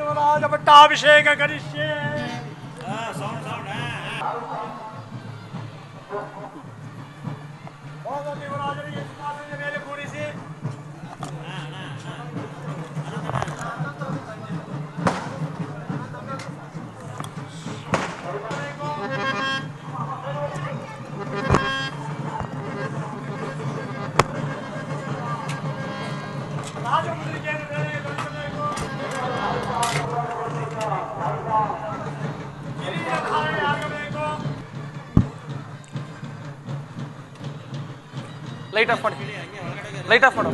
ಯುವರಾಜ ಪಟ್ಟಾಭಿಷೇಕ ಕರಿಷ್ಯೆ. ಯುವರಾಜರಿಗೆ ಸಿಂಹಾಸನದ ಮೇಲೆ ಕೂರಿಸಿ ರಾಜಮುದ್ರಿಕೆಯನ್ನು ಬೇರೆ ಕಳಿಸಬೇಕು. ಕಿರೀಟ ಧಾರಣೆ ಆಗಬೇಕು. ಲೈಟ್ ಆಫ್ ಮಾಡಿ, ಲೈಟ್ ಆಫ್ ಮಾಡು.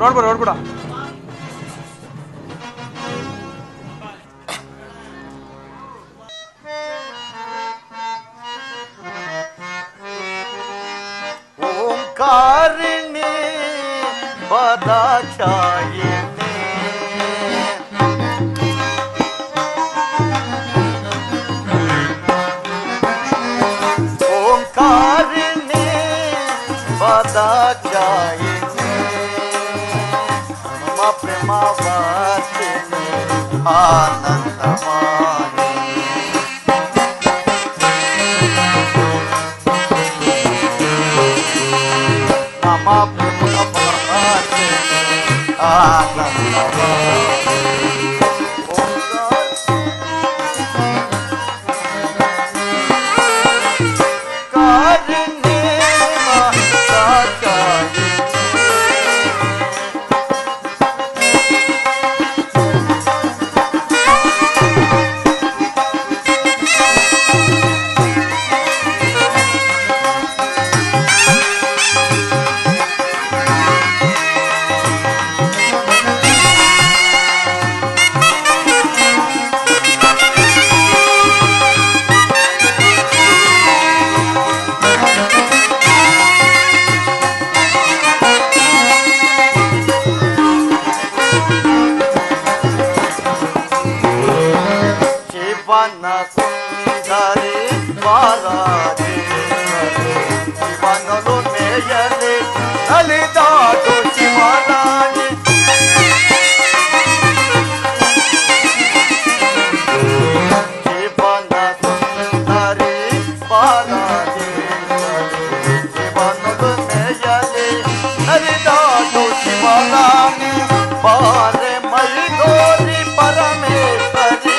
ರೋಡ್ ಬಿಡ. ಓಂಕಾರಿಣಿ ಪದಾಚಾಯಿನಿ ಓಂಕಾರಿಣಿ ಪದಾಚಾಯಿನಿ ಮಮ ಪ್ರೇಮವಾಸಿನಿ ಆನಂದಮಾಯಿ ಮಮ ಪ್ರೇಮವಾಸಿನಿ ಆನಂದಮಾಯಿ ಸುಂದರಿ ಶಿವನಲು ಮೇಯಲಿ ನಲಿದಾಡು ಶಿವರಾಣಿ ಶಿವನ ಸುಂದರಿ ಶಿವನಲು ಮೇಯಲಿ ನಲಿದಾಡು ಶಿವರಾಣಿ ಬಾರೆ ಮೈದೋರಿ ಪರಮೇಶ್ವರಿ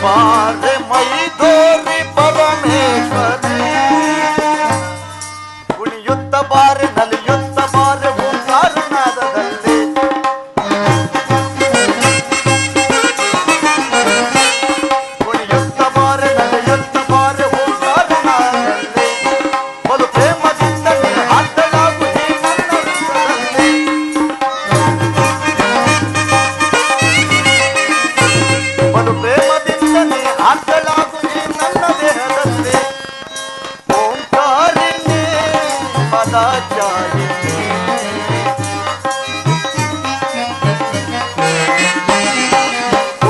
ಬಾರೆ ಮೈದೋರಿ ಪರಮೇಶ್ವರಿ ಕುಣಿಯುತ್ತ ಬಾರೆ ನಲಿಯುತ್ತ ಬಾರೆ ಓಂಕಾರನಾದದಲ್ಲಿ ಕುಣಿಯುತ್ತ ಬಾರೆ ನಲಿಯುತ್ತ ಬಾರೆ ಓಂಕಾರನಾದದಲ್ಲಿ ಬಲು ಪ್ರೇಮದಿಂದ ಆಟಲಾಗು ಈ ನನ್ನ ವಿಶ್ವದಲ್ಲಿ ಬಲು ಪ್ರೇಮದಿಂದ ಆಟಲಾಗು ಈ ನನ್ನ ದೇಹದಲ್ಲಿ ಓಂಕಾರಿಣಿ ಪದಾಚಾಯಿನಿ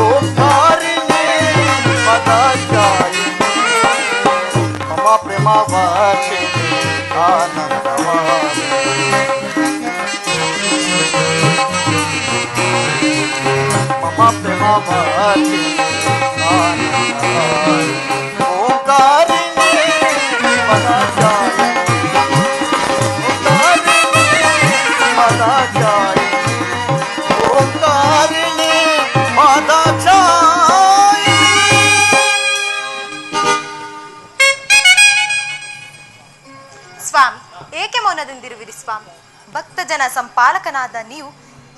ಓಂಕಾರಿಣಿ ಪದಾಚಾಯಿನಿ ಮಮ ಪ್ರೇಮವಾಸಿನಿ ಆನಂದವಾಸಿನಿ ಮಮ ಪ್ರೇಮವಾಸಿನಿ ಆನಂದವಾಸಿನಿ ಓಂಕಾರಿಣಿ ಪದಾಚಾಯಿನಿ ಓಂಕಾರಿಣಿ ಪದಾಚಾಯಿನಿ. ಸ್ವಾಮಿ, ಏಕೆ ಮೌನದಿಂದಿರುವಿರಿ ಸ್ವಾಮಿ? ಭಕ್ತ ಜನ ಸಂಪಾಲಕನಾದ ನೀವು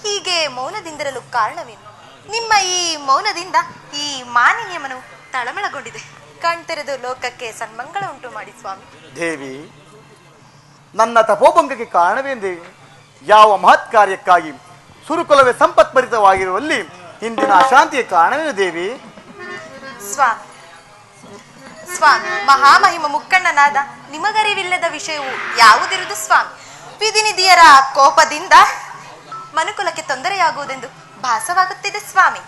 ಹೀಗೆ ಮೌನದಿಂದಿರಲು ಕಾರಣವೇನು? ನಿಮ್ಮ ಈ ಮೌನದಿಂದ ಈ ಮಾನಿನ್ಯಮನು ತಳಮಳಗೊಂಡಿದೆ. ಕಣ್ತೆರೆದು ಲೋಕಕ್ಕೆ ಸನ್ಮಂಗಳ ಉಂಟು ಮಾಡಿ ಸ್ವಾಮಿ. ದೇವಿ, ನನ್ನ ತಪೋಭಂಗಕ್ಕೆ ಕಾರಣವೇನು ದೇವಿ? ಯಾವ ಮಹತ್ ಕಾರ್ಯಕ್ಕಾಗಿ ಸುರುಕುಲವೇ ಸಂಪತ್ಭರಿತವಾಗಿರುವಲ್ಲಿ ಇಂದಿನ ಅಶಾಂತಿಯ ಕಾರಣವೇನು ದೇವಿ? ಸ್ವಾಮಿ, ಸ್ವಾಮಿ, ಮಹಾಮಹಿಮ ಮುಕ್ಕಣ್ಣನಾದ ನಿಮಗರಿವಿಲ್ಲದ ವಿಷಯವು ಯಾವುದಿರುವುದು ಸ್ವಾಮಿ? ವಿಧಿನಿಧಿಯರ ಕೋಪದಿಂದ ಮನುಕುಲಕ್ಕೆ ತೊಂದರೆಯಾಗುವುದೆಂದು ಭಾಸವಾಗುತ್ತಿದೆ ಸ್ವಾಮಿ.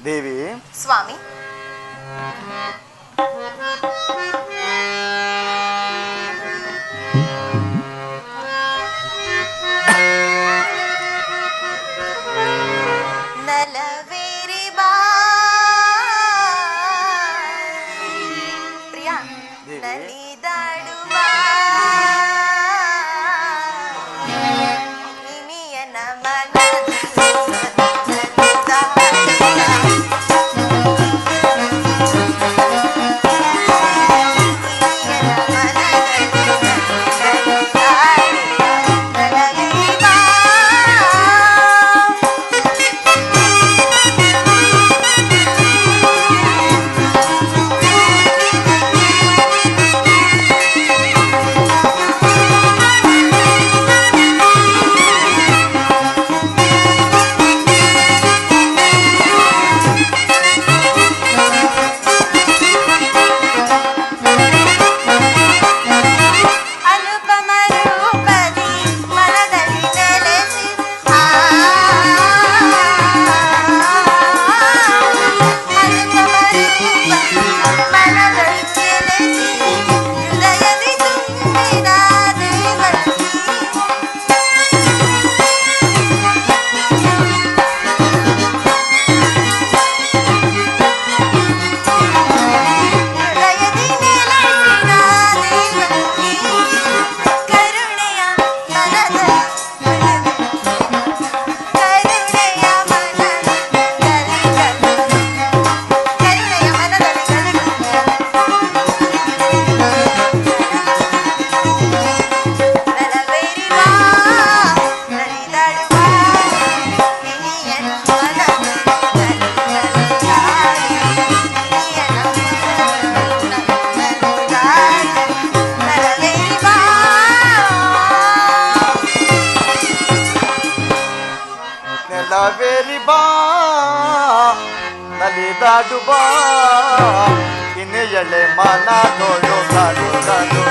ದೇವಿ, ಸ್ವಾಮಿ, ನಲವೇರಿ ಬಾ ಪ್ರಿಯ ನಲಿದಾಡುವ ಇನಿಯನ ಮನದಲ್ಲಿ ನಲವೇರಿ ಬಾ ನಲಿದಾಡು ಬಾ ಇನ್ನೆಯಳೆ ಮನ ನೋಡು ಕಾಡು ಕಾಡು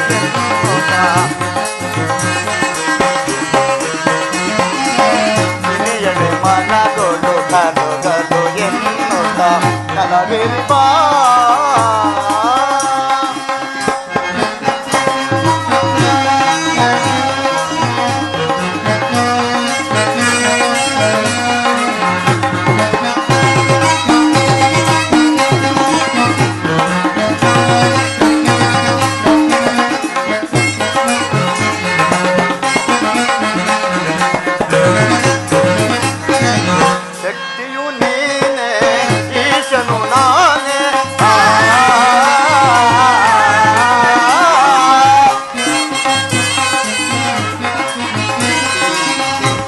ಇನ್ನೆಯಳೆ ಮನ ನೋಡು ಕಾಡು ಕಾಡು ಎನ್ನುತ್ತ ನಲವೇರಿ ಬಾ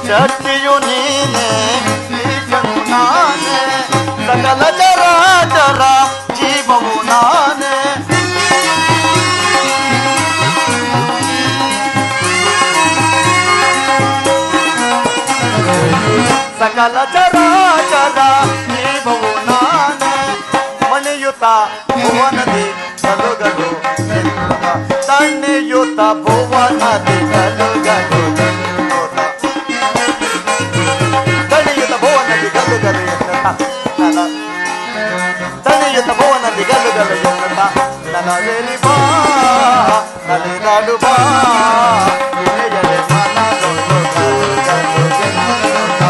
ಶಕ್ತಿಯು ನೀನೆ ಈಶನು ನಾನೇ ಸಕಲ ಚರಾಚರ ಜೀವವು ನಾನೇ ಸಕಲ ಚರಾಚರ ಜೀವವು ನಾನೇ ಮಣಿಯುತ ಭುವನದಿ ಕಲುಗಲು ತಣ್ಣೆಯುತ ಭುವನದಿ ಕಲುಗಲು ತನೆಯುತ ಭುವನದಿ ಗಲುಗಲು ಎನ್ನುತ್ತ ನಲವೇರಿ ಬಾ ನಲಿದಾಡು ಬಾ ಇಳೆಯಳೆ ಮನದೊಳು ಗಲು ಗಲು ಎನ್ನುತ್ತ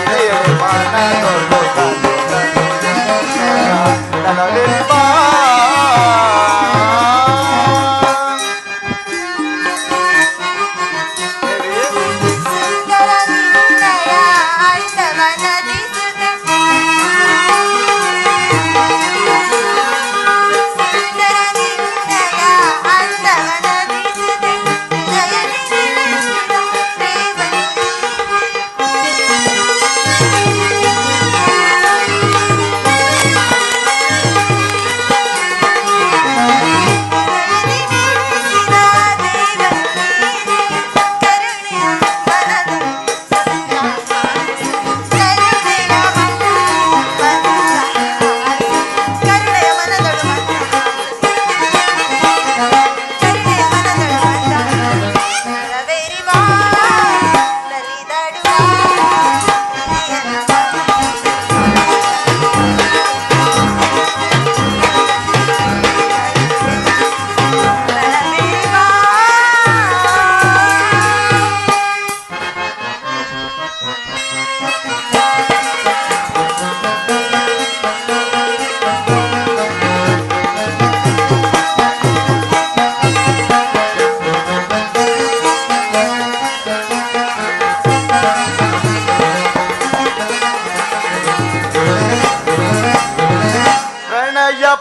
ಇಳೆಯಳೆ ಮನದೊಳು ಗಲು ಗಲು ಎನ್ನುತ್ತ ನಲವೇರಿ ಬಾ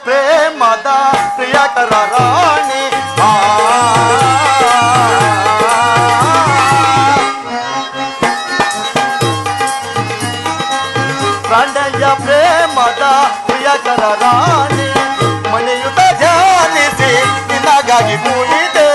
ಪ್ರೇಮದ ಪ್ರಿಯಕರ ರಾಣಿ ಪ್ರಣಯ ಪ್ರೇಮದ ಪ್ರಿಯಕರ ರಾಣಿ ಮನೆಯುತ ಧ್ಯಾನಿಸಿ ನಿನಗಾಗಿ ಕುಳಿತೆ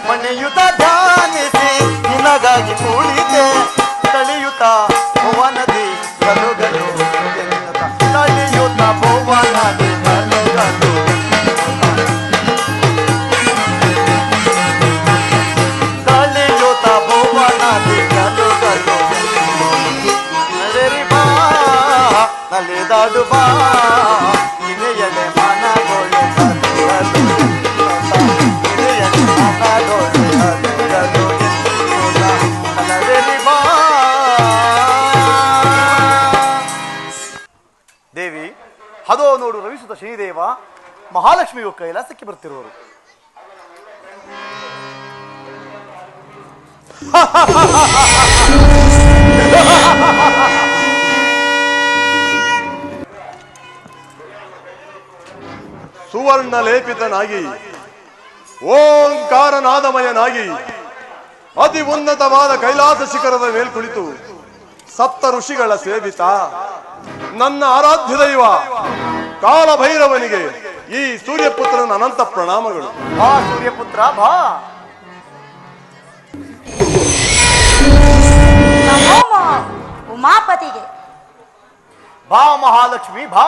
ಮನೆಯುತ ಧ್ಯಾನಿಸಿ ನಿನಗಾಗಿ ಕುಳಿತೆ ತಳಿಯುತ ಭುವನದಿ ಗಲುಗಲು ಎನ್ನುತ್ತ ತಳಿಯುತ ಭುವನದಿ ಗಲುಗಲು ತಳಿಯುತ ಭುವನದಿ ಗಲುಗಲು ನಲೆರಿ ಬಾ ನಲಿದಾಡು ಬಾ ಇನೆಯಲೆ ಮನಗೊಳ್ಳೆ ಗಲುಗಲು ಇನೆಯಲೆ ಮನಗೊಳ್ಳೆ ಗಲುಗಲು ನಲೆರಿ ಬಾ. ದೇವಿ ಅದೋ ನೋಡು ರವಿಸುತ ಶನಿದೇವ ಮಹಾಲಕ್ಷ್ಮಿಯು ಕೈಲಾಸಕ್ಕೆ ಬರ್ತಿರುವರು. ಸುವರ್ಣ ಲೇಪಿತನಾಗಿ ಓಂಕಾರನಾದಮಯನಾಗಿ ಅತಿ ಉನ್ನತವಾದ ಕೈಲಾಸ ಶಿಖರದ ಮೇಲ್ ಕುಳಿತು ಸಪ್ತ ಋಷಿಗಳ ಸೇವಿತ ನನ್ನ ಆರಾಧ್ಯ ದೈವ ಕಾಲಭೈರವನಿಗೆ ಈ ಸೂರ್ಯಪುತ್ರನ ಅನಂತ ಪ್ರಣಾಮಗಳು. ಬಾ ಸೂರ್ಯಪುತ್ರ ಬಾ. ನಮೋ ಉಮಾಪತಿಗೆ. ಬಾ ಮಹಾಲಕ್ಷ್ಮಿ ಬಾ.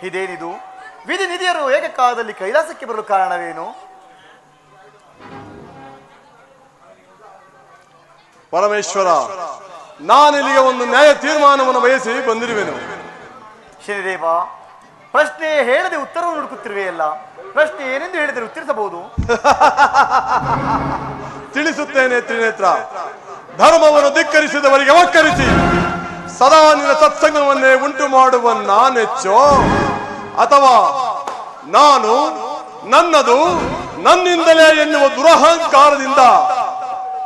ಇದೇನಿದು ವಿಧಿ ನಿಧಿಯರು ಏಕಕಾಲದಲ್ಲಿ ಕೈಲಾಸಕ್ಕೆ ಬರಲು ಕಾರಣವೇನು? ಪರಮೇಶ್ವರ, ನಾನಿಲ್ಲಿಗೆ ಒಂದು ನ್ಯಾಯ ತೀರ್ಮಾನವನ್ನು ಬಯಸಿ ಬಂದಿರುವೆನು. ಶನಿದೇವ, ಪ್ರಶ್ನೆ ಹೇಳದೆ ಉತ್ತರವನ್ನು ಹುಡುಕುತ್ತಿರುವೆಯಲ್ಲ, ಪ್ರಶ್ನೆ ಏನೆಂದು ಹೇಳಿದರೆ ಉತ್ತರಿಸಬಹುದು. ತಿಳಿಸುತ್ತೇನೆ ತ್ರಿನೇತ್ರ. ಧರ್ಮವನ್ನು ಧಿಕ್ಕರಿಸಿದವರಿಗೆ ವಕ್ಕರಿಸಿ ಸದಾ ನಿನ್ನ ಸತ್ಸಂಗವನ್ನೇ ಉಂಟು ಮಾಡುವ ನಾನೆಚ್ಚೋ, ಅಥವಾ ನಾನು ನನ್ನದು ನನ್ನಿಂದಲೇ ಎನ್ನುವ ದುರಹಂಕಾರದಿಂದ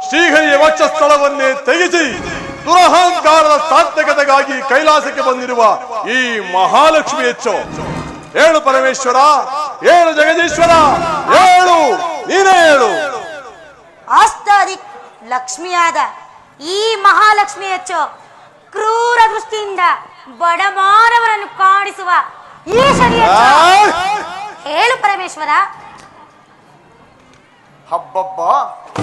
ಶ್ರೀಹರಿಯ ವಕ್ಷಸ್ಥಳವನ್ನೇ ತೆಗೆಸಿ ದುರಹಂಕಾರದ ಸಾರ್ಥಕತೆಗಾಗಿ ಕೈಲಾಸಕ್ಕೆ ಬಂದಿರುವ ಈ ಮಹಾಲಕ್ಷ್ಮಿ ಹೆಚ್ಚು. ಹೇಳು ಪರಮೇಶ್ವರ, ಹೇಳು ಜಗದೀಶ್ವರ, ಹೇಳು, ನೀನೇ ಹೇಳು. ಆಸ್ತಾದಿ ಲಕ್ಷ್ಮಿಯಾದ ಈ ಮಹಾಲಕ್ಷ್ಮಿ ಹೆಚ್ಚು ಕ್ರೂರ ದೃಷ್ಟಿಯಿಂದ ಬಡ ಮಾನವರನ್ನು ಕಾಣಿಸುವ ಈ ಶನಿ ಹೇಳು ಪರಮೇಶ್ವರ. ಹಬ್ಬಬ್ಬ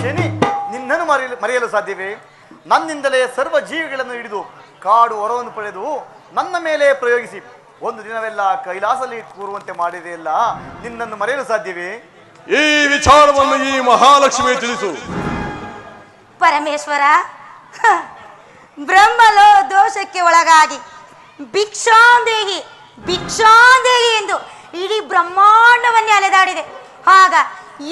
ಶನಿ, ನಿನ್ನನ್ನು ಮರೆಯಲು ಸಾಧ್ಯವೇ? ನನ್ನಿಂದಲೇ ಸರ್ವ ಜೀವಿಗಳನ್ನು ಹಿಡಿದು ಕಾಡು ಹೊರವನ್ನು ಪಡೆದು ನನ್ನ ಮೇಲೆ ಪ್ರಯೋಗಿಸಿ ಒಂದು ದಿನವೆಲ್ಲ ಕೈಲಾಸದಲ್ಲಿ ಕೂರುವಂತೆ ಮಾಡಿದೆಯಲ್ಲ, ನಿನ್ನನ್ನು ಮರೆಯಲು ಸಾಧ್ಯವೇ? ಈ ವಿಚಾರವನ್ನು ಈ ಮಹಾಲಕ್ಷ್ಮಿ ತಿಳಿಸು. ಪರಮೇಶ್ವರ, ಬ್ರಹ್ಮಲೋ ದೋಷಕ್ಕೆ ಒಳಗಾಗಿ ಭಿಕ್ಷಾಂದೇಹಿ ಭಿಕ್ಷಾಂದೇಹಿ ಎಂದು ಇಡೀ ಬ್ರಹ್ಮಾಂಡವನ್ನೇ ಅಲೆದಾಡಿದೆ. ಆಗ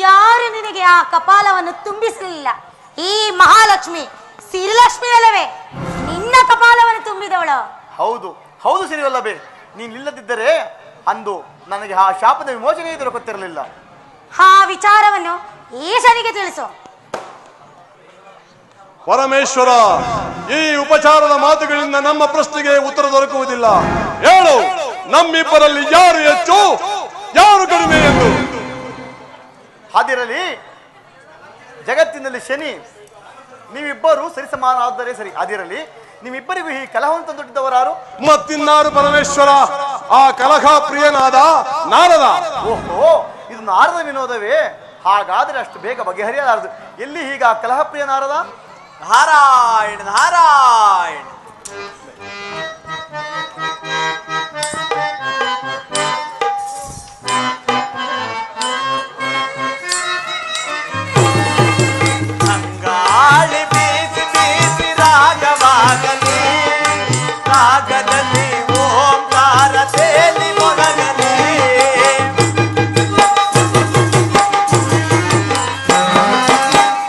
ಯಾರು ನಿನಗೆ ಆ ಕಪಾಲವನ್ನು ತುಂಬಿಸಲಿಲ್ಲ? ಈ ಮಹಾಲಕ್ಷ್ಮಿ ಸಿರಿಲಕ್ಷ್ಮಿ ಅಲ್ಲವೇ? ನಿನ್ನ ಕಪಾಲವನ್ನು ತುಂಬಿದವಳು. ಹೌದು ಹೌದು ಸಿರಿವಲ್ಲವೇ, ನೀನಿಲ್ಲದಿದ್ದರೆ ಅಂದು ನನಗೆ ಆ ಶಾಪದ ವಿಮೋಚನೆ ದೊರಕುತ್ತಿರಲಿಲ್ಲ. ಆ ವಿಚಾರವನ್ನು ಈಶನಿಗೆ ತಿಳಿಸು. ಪರಮೇಶ್ವರ, ಈ ಉಪಚಾರದ ಮಾತುಗಳಿಂದ ನಮ್ಮ ಪ್ರಶ್ನೆಗೆ ಉತ್ತರ ದೊರಕುವುದಿಲ್ಲ. ಹೇಳು, ನಮ್ಮಿಬ್ಬರಲ್ಲಿ ಯಾರು ಹೆಚ್ಚು ಯಾರು ಕಡಿಮೆ ಎಂದು. ಅದಿರಲಿ, ಜಗತ್ತಿನಲ್ಲಿ ಶನಿ ನೀವಿಬ್ಬರು ಸರಿಸಮಾನಾದರೆ ಸರಿ. ಅದಿರಲಿ, ನಿಮ್ಮಿಬ್ಬರಿಗೂ ಈ ಕಲಹವನ್ನು ತಂದೊಡ್ಡಿದವರಾರು? ಮತ್ತಿನ್ನಾರು ಪರಮೇಶ್ವರ, ಆ ಕಲಹ ಪ್ರಿಯನಾದ ನಾರದ. ಓಹೋ, ಇದು ನಾರದ ವಿನೋದವೇ? ಹಾಗಾದರೆ ಅಷ್ಟು ಬೇಗ ಬಗೆಹರಿಯಲಾರದು. ಎಲ್ಲಿ ಹೀಗ ಕಲಹ ಪ್ರಿಯ ನಾರದ? ನಾರಾಯಣ ನಾರಾಯಣ. ಅಂಗಾಳಿ ಬೀಸಿ ಬೀಸಿ ರಾಗವಾಗಲಿ, ರಾಗದಲ್ಲಿ ಓಂಕಾರ ತೇಲಿ ಮೊಳಗಲಿ.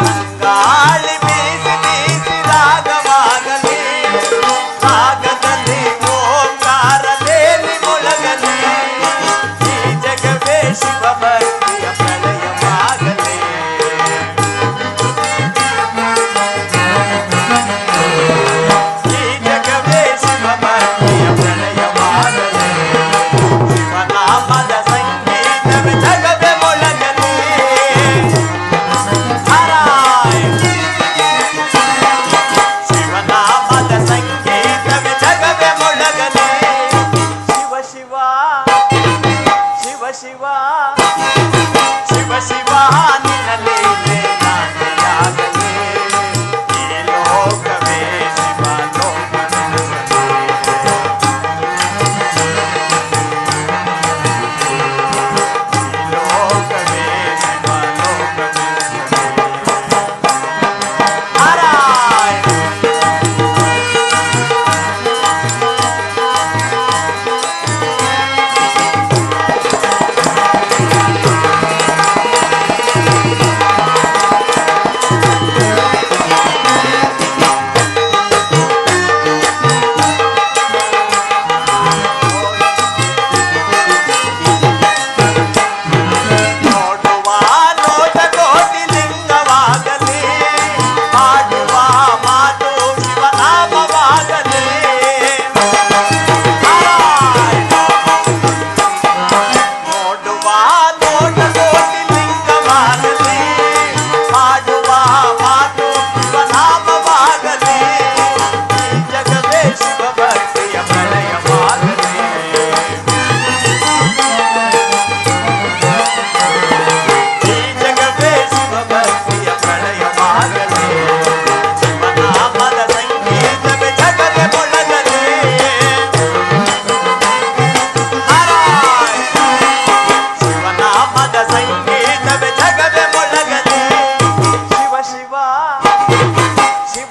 ಅಂಗಾಳಿ ಬೀಸಿ ಬೀಸಿ ರಾಗವಾಗಲಿ,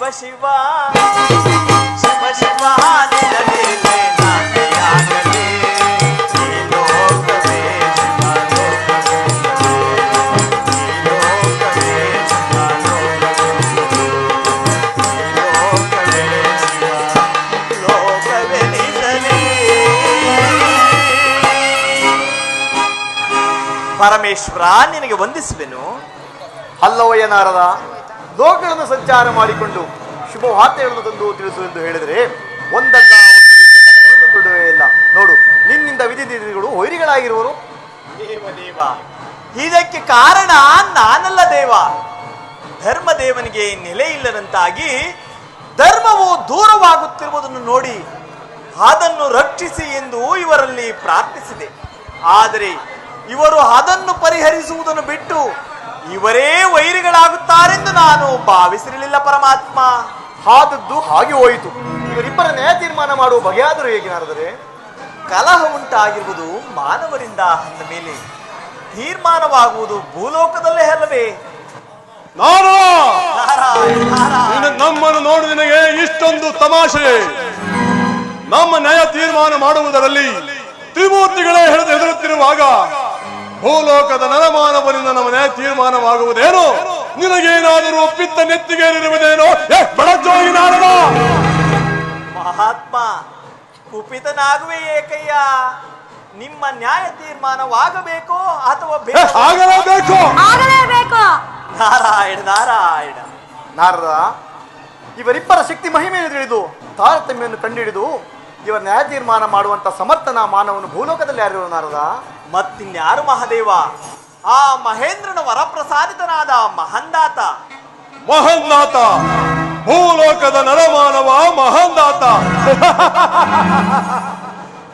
ಶಿವ ಶಿವ ಶಿವ ನಿನ್ನ ಲೀಲೆ ನಾಟ್ಯಾಗಲಿ. ಈ ಲೋಕವೇ ಶಿವ ಲೋಕವೇ, ಈ ಲೋಕವೇ ಶಿವ ಲೋಕವೇ, ಈ ಲೋಕವೇ ಶಿವ ಲೋಕವೆನಿಸಲಿ. ಪರಮೇಶ್ವರ ನಿನಗೆ ವಂದಿಸುವೆನು. ಅಲ್ಲವಯ್ಯ ನಾರದ, ಲೋಕಗಳನ್ನು ಸಂಚಾರ ಮಾಡಿಕೊಂಡು ಶುಭ ವಾರ್ತೆಗಳನ್ನು ತಂದು ತಿಳಿಸು ಎಂದು ಹೇಳಿದರೆ ಒಂದಲ್ಲ ಒಂದು ರೀತಿಯ ಕಲಹವನ್ನು ಬಿಡುವೇ ಇಲ್ಲ. ನೋಡು, ನಿನ್ನಿಂದ ವಿಧಿಗಳು ವೈರಿಗಳಾಗಿರುವರು. ದೇವ, ಇದಕ್ಕೆ ಕಾರಣ ನಾನಲ್ಲ ದೇವ. ಧರ್ಮದೇವನಿಗೆ ನೆಲೆ ಇಲ್ಲದಂತಾಗಿ ಧರ್ಮವು ದೂರವಾಗುತ್ತಿರುವುದನ್ನು ನೋಡಿ ಅದನ್ನು ರಕ್ಷಿಸಿ ಎಂದು ಇವರಲ್ಲಿ ಪ್ರಾರ್ಥಿಸಿದೆ. ಆದರೆ ಇವರು ಅದನ್ನು ಪರಿಹರಿಸುವುದನ್ನು ಬಿಟ್ಟು ಇವರೇ ವೈರಿಗಳಾಗುತ್ತಾರೆಂದು ನಾನು ಭಾವಿಸಿರಲಿಲ್ಲ ಪರಮಾತ್ಮ. ಆದದ್ದು ಹಾಗೆ ಹೋಯಿತು. ಇವರಿಬ್ಬರ ನ್ಯಾಯ ತೀರ್ಮಾನ ಮಾಡುವ ಬಗೆಯಾದರೂ ಹೇಗೆ ನಾರದರೆ? ಕಲಹ ಉಂಟಾಗಿರುವುದು ಮಾನವರಿಂದ ಅಂದ ಮೇಲೆ ತೀರ್ಮಾನವಾಗುವುದು ಭೂಲೋಕದಲ್ಲೇ ಅಲ್ಲವೇ? ನಮ್ಮನ್ನು ನೋಡಿ ನಿನಗೆ ಇಷ್ಟೊಂದು ತಮಾಷೆ? ನಮ್ಮ ನ್ಯಾಯ ತೀರ್ಮಾನ ಮಾಡುವುದರಲ್ಲಿ ತ್ರಿಮೂರ್ತಿಗಳೇ ಹೆದರುತ್ತಿರುವಾಗ ಭೂಲೋಕದ ನರಮಾನವನಿಂದ ನಮ್ಮ ನ್ಯಾಯ ತೀರ್ಮಾನವಾಗುವುದೇನೋ? ನಿನಗೇನಾದರೂ ಪಿತ್ತ ನೆತ್ತಿಗೇರಿರುವುದೇನೋ? ಬೆಳಚೋಗಿ ನಾರದ ಮಹಾತ್ಮ, ಕುಪಿತನಾಗುವೆ ಏಕಯ್ಯ. ನಿಮ್ಮ ನ್ಯಾಯ ತೀರ್ಮಾನವಾಗಬೇಕೋ ಅಥವಾ ಆಗಲೇಬೇಕು? ಆಗಲೇಬೇಕು. ನಾರಾಯಣ ನಾರಾಯಣ. ನಾರದ, ಇವರಿಬ್ಬರ ಶಕ್ತಿ ಮಹಿಮೆಯನ್ನು ತಿಳಿದು ತಾರತಮ್ಯವನ್ನು ಕಂಡುಹಿಡಿದು ಇವರ ನ್ಯಾಯ ತೀರ್ಮಾನ ಮಾಡುವಂತ ಸಮರ್ಥನ ಮಾನವನು ಭೂಲೋಕದಲ್ಲಿ ಯಾರಿರುವ ನಾರದ? ಮತ್ತಿನ್ಯಾರು ಮಹಾದೇವ? ಆ ಮಹೇಂದ್ರನ ವರಪ್ರಸಾದಿತನಾದ ಮಹಂದಾತ. ಮಹಂದಾತ, ಭೂಲೋಕದ ನರಮಾನವ ಮಹಂದಾತ.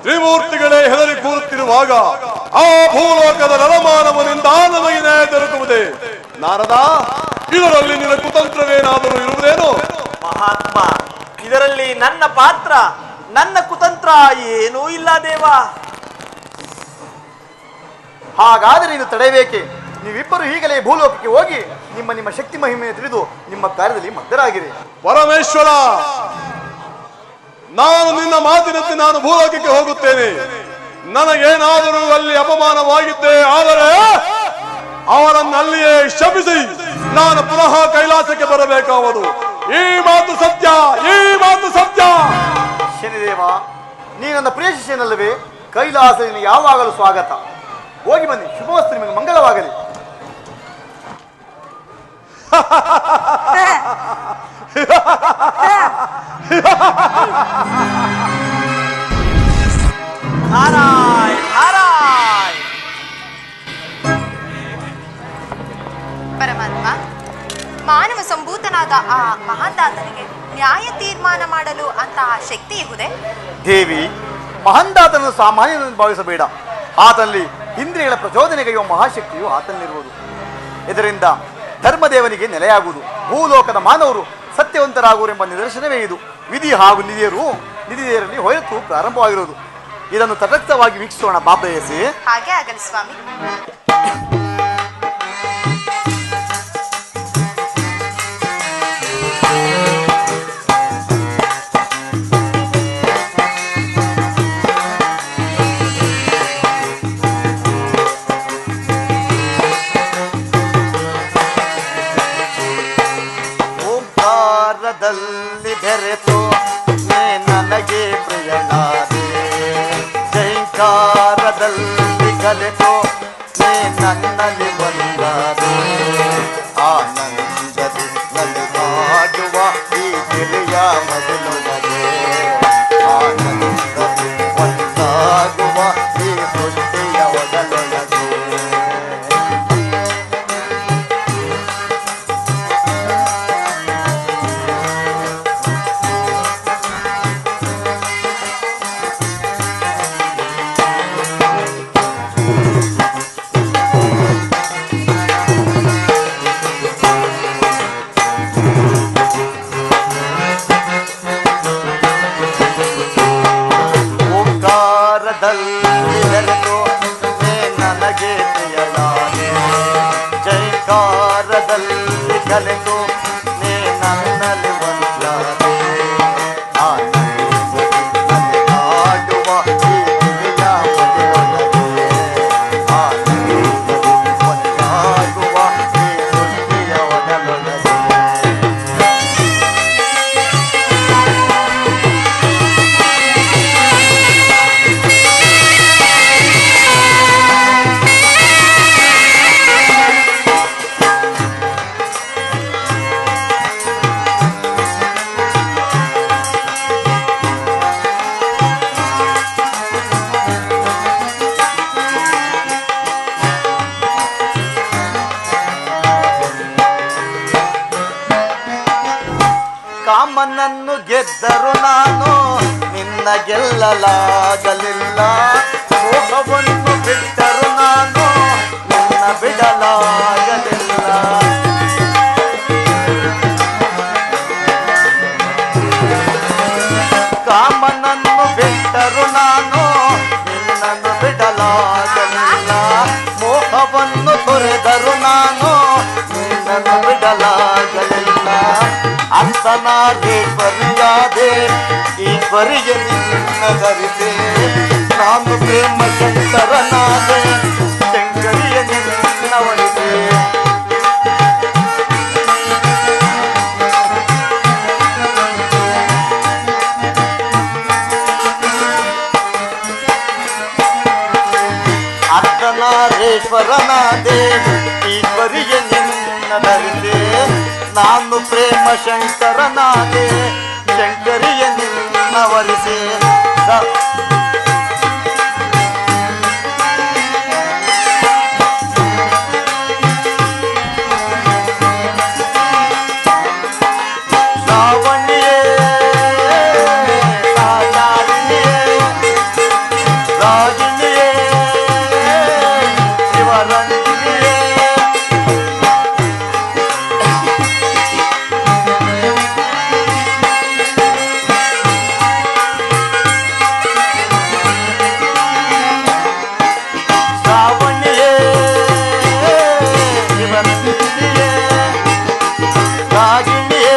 ತ್ರಿಮೂರ್ತಿಗಳೇ ಹೆದರಿ ಕೂರುತ್ತಿರುವಾಗ ಆ ಭೂಲೋಕದ ನರಮಾನವನಿಂದ ನಮಗೆ ನ್ಯಾಯ ದೊರಕುವುದೇ? ನಾರದ, ಇದರಲ್ಲಿ ನಿನ್ನ ಕುತಂತ್ರವೇನಾದರೂ ಇರುವುದೇನೋ? ಮಹಾತ್ಮ, ಇದರಲ್ಲಿ ನನ್ನ ಪಾತ್ರ, ನನ್ನ ಕುತಂತ್ರ ಏನೂ ಇಲ್ಲ ದೇವ. ಹಾಗಾದರೆ ಇದು ತಡೆಯಬೇಕೆ? ನೀವಿಬ್ಬರು ಈಗಲೇ ಭೂಲೋಕಕ್ಕೆ ಹೋಗಿ ನಿಮ್ಮ ನಿಮ್ಮ ಶಕ್ತಿ ಮಹಿಮೆಯನ್ನು ತಿಳಿದು ನಿಮ್ಮ ಕಾರ್ಯದಲ್ಲಿ ಮಗ್ನರಾಗಿರಿ. ಪರಮೇಶ್ವರ, ನಾನು ನಿನ್ನ ಮಾತಿನಂತೆ ನಾನು ಭೂಲೋಕಕ್ಕೆ ಹೋಗುತ್ತೇನೆ. ನನಗೇನಾದರೂ ಅಲ್ಲಿ ಅಪಮಾನವಾಗಿದ್ದೇ ಆದರೆ ಅವರನ್ನಲ್ಲಿಯೇ ಶಪಿಸಿ ನಾನು ಪುನಃ ಕೈಲಾಸಕ್ಕೆ ಬರಬೇಕಾಗುವುದು. ಈ ಮಾತು ಸತ್ಯ, ಈ ಮಾತು ಸತ್ಯ. ಶನಿದೇವ, ನೀ ನನ್ನ ಪ್ರಿಯ ಶಿಷ್ಯನಲ್ಲವೇ? ಕೈಲಾಸ ನಿನಗೆ ಯಾವಾಗಲೂ ಸ್ವಾಗತ. ಹೋಗಿ ಬನ್ನಿ. ಶುಭವಸ್ತು, ನಿಮಗೆ ಮಂಗಳವಾಗಲಿ. ನಾರಾಯಣ ನಾರಾಯಣ. ಪರಮಾತ್ಮ, ಮಾನವ ಸಂಭೂತನಾದ ಆ ಮಹಾಂದಾತನಿಗೆ ನ್ಯಾಯ ತೀರ್ಮಾನ ಮಾಡಲು ಅಂತಹ ಶಕ್ತಿ ಇರುವುದೇ? ದೇವಿ, ಮಹಂದಾತನನ್ನು ಸಾಮಾನ್ಯನನ್ನು ಭಾವಿಸಬೇಡ. ಆತನಲ್ಲಿ ಇಂದ್ರಿಯಗಳ ಪ್ರಚೋದನೆಗೆಯುವ ಮಹಾಶಕ್ತಿಯು ಆತನಲ್ಲಿರುವುದು. ಇದರಿಂದ ಧರ್ಮದೇವನಿಗೆ ನೆಲೆಯಾಗುವುದು. ಭೂಲೋಕದ ಮಾನವರು ಸತ್ಯವಂತರಾಗುವರೆಂಬ ನಿದರ್ಶನವೇ ಇದು. ವಿಧಿ ಹಾಗೂ ನಿಧಿಯರಲ್ಲಿ ಹೊರತು ಪ್ರಾರಂಭವಾಗಿರುವುದು. ಇದನ್ನು ತಟಸ್ಥವಾಗಿ ವೀಕ್ಷಿಸೋಣ ಬಾಪಯಸಿ. ಹಾಗೆ ಆಗಲಿ ಸ್ವಾಮಿ. ಓಂಕಾರದಲ್ಲಿ ಬೆರೆತು ನೀ ನನಗೆ ಪ್ರಿಯನಾದೆ, ಜೈಕಾರದಲ್ಲಿ ಕಲೆತು ನೀ ನನ್ನಲ್ಲಿ ಬಂದಾದೆ. ಆನಂದದಿ ನಲಿದಾಡುವ ಈ ಗಿಳಿಯ ಮೊದಲೊಳಗೆ, ಆನಂದದಿ ಒಂದಾಗುವ ಈ ಸೃಷ್ಟಿಯ ಒಡಲೊಳಗೆ. ಕಾಮನನ್ನು ಗೆದ್ದರು ನಾನು ನಿನ್ನ ಗೆಲ್ಲಲಾಗಲಿಲ್ಲ, ಮೋಹವನ್ನು ಬಿಟ್ಟರು ನಾನು ನಿನ್ನ ಬಿಡಲಾಗಲಿಲ್ಲ. ಕಾಮನನ್ನು ಬಿಟ್ಟರು ನಾನು ನಿನ್ನನ್ನು ಬಿಡಲಾಗಲಿಲ್ಲ, ಮೋಹವನ್ನು ತೊರೆದರು ನಾನು ನಿನ್ನನ್ನು ಬಿಡಲಾಗಲಿಲ್ಲ. ಅರ್ಥನಾದೇಶ್ವರಿಯಾದೆ ಈಶ್ವರಿಗೆ ನಿನ್ನ ಧರಿಸೆ, ನಾನು ಪ್ರೇಮ ಶಂಕರನಾದೆ ಶಂಕರಿಯ ನಿನ್ನವರಿಸೆ. ಅರ್ಧನಾರೇಶ್ವರನಾದೆ ಈಶ್ವರಿಗೆ ನಿನ್ನ ಧರಿಸೆ, ನಾನು ಪ್ರೇಮ ಶಂಕರನಾದೆ ಶಂಕರಿಯ ನಿನ್ನವರಿಸೆ. ಶ್ರಾವಣಿಯೇ ಸಾಚಾರಿಣಿಯೇ ರಾಗಿಣಿಯೇ ಶಿವರಂಜಿನಿಯೇ ಶ್ರಾವಣಿಯೇ ಶಿವರಂಜಿನಿಯೇ ರಾಗಿಣಿಯೇ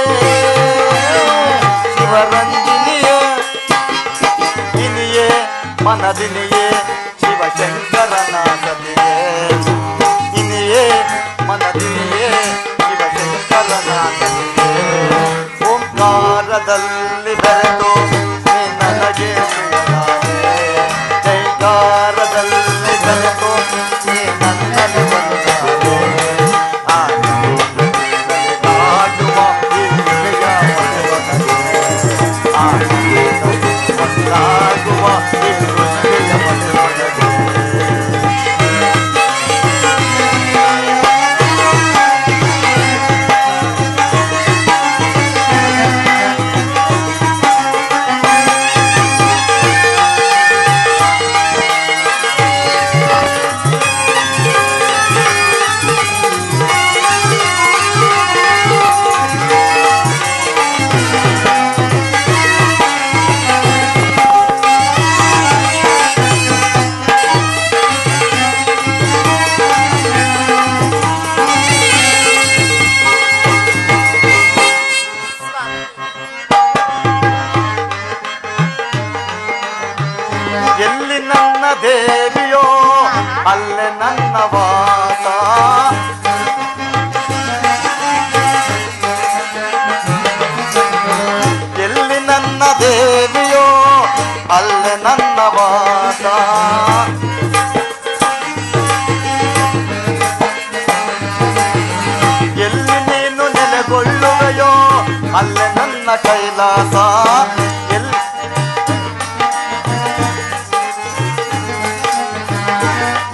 ಶಿವರಂಜಿನಿಯೇ ಇನಿಯೇ ಮನದಿನಿಯೇ ಶಿವಶಂಕರನ ಸತಿಯೇ. ಇನಿಯೇ ಮನದಿನಿಯೇ ಶಿವಶಂಕರನ ಸತಿಯೇ. ಓಂಕಾರದಲ್ಲಿ ಬೆರೆತು ನೀ ನನಗೆ ಪ್ರಿಯನಾದೆ, ಜೈಕಾರದಲ್ಲಿ ಬೆರೆತು ನೀ ನನ್ನಲ್ಲಿ ಬಂದಾದೆ. ಆಡುವ ಈ ಗಿಳಿಯ ಮನವೊಳಗೆ, ಒಂದಾಗುವ ಈ ಗಿಳಿಯ ಮನವೊಳಗೆ. ಎಲ್ಲಿ ನನ್ನ ದೇವಿಯೋ ಅಲ್ಲೇ ನನ್ನ ವಾಸ, ಎಲ್ಲಿ ನನ್ನ ದೇವಿಯೋ ಅಲ್ಲೇ ನನ್ನ ವಾಸ. ಎಲ್ಲಿ ನೀನು ನೆಲೆಗೊಳ್ಳುವೆಯೋ ಅಲ್ಲೇ ನನ್ನ ಕೈಲಾಸ. ಎಲ್ಲಿ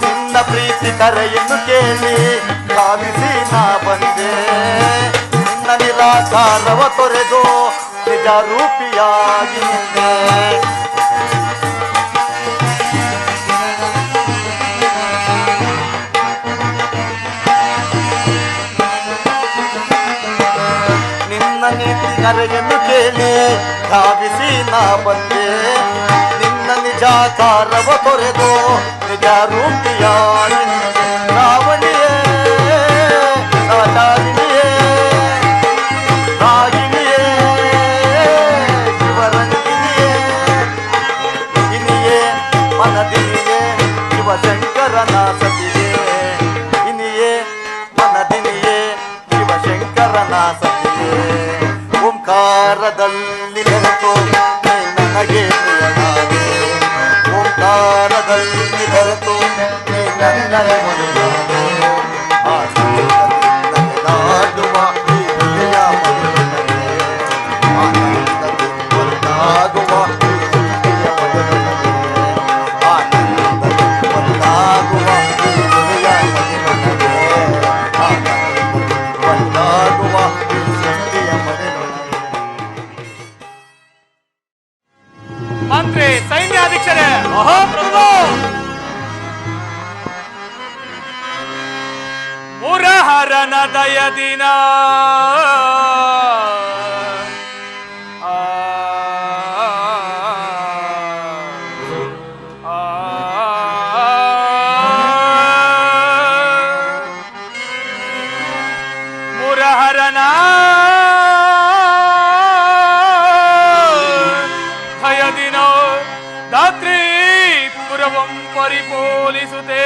ನಿನ್ನ ಪ್ರೀತಿ ಕರೆಯನ್ನು ಕೇಳಿ ಕಾಲಿಸಿ ನಾ ಬಂದೆ, ನಿನ್ನ ನಿರಾಕಾರವ ತೊರೆದು ನಿಜ ರೂಪಿಯಾಗಿ ನಿಂದೆ. ನಿನ್ನ ನೀತಿ ಕರೆಯನ್ನು ಕೇಳಿ ಧಾವಿಸಿ ನಾ ಬಂದೆ, ನಿನ್ನ ನಿಜಾಕಾರವ ತೊರೆದು ನಿಜ ರೂಪಿಯಾಗಿ ನಿಂದೆ. ರಾವಣಿಯೇ ಸಾಚಾರಿಣಿಯೇ ರಾಗಿಣಿಯೇ ಶಿವರಂಜಿನಿಯೇ ಇನಿಯೇ ಮನದಿನಿಯೇ ಶಿವಶಂಕರನ ಸತಿಯೇ. ಇನಿಯೇ ಮನದಿನಿಯೇ ಶಿವಶಂಕರನ ಸತಿಯೇ. ಓಂಕಾರದಲ್ಲಿ ಬೆರೆತು ನೀ ನನಗೆ ಪ್ರಿಯನಾದೆ, ಓಂಕಾರದಲ್ಲಿ ಬೆರೆತು ನೀ ನನ್ನಲ್ಲಿ ಮದುವಾದೆ. ಆಡುವ ಈ ಗಿಳಿಯ ಮದುವೆ, ಆನಂದದಲ್ಲಿ ಒಂದಾಗುವ ಈ ಗಿಳಿಯ ಮದುವೆ, ಆನಂದದಲ್ಲಿ ಒಂದಾಗುವ ಈ ಗಿಳಿಯ ಮದುವೆ, ಆನಂದದಲ್ಲಿ ಒಂದಾಗುವ ಈ ಸೃಷ್ಟಿಯ ಮದುವೆ. ಸೈನ್ಯಾಧೀಶರೇ, ಮಹಾಪ್ರಭು ಮುರಹರನ ದಯದಿನ ಮುರಹರನ ಭಯದಿನ ಧಾತ್ರಿ ಪುರವಂ ಪರಿಪೋಲಿಸುತ್ತೆ.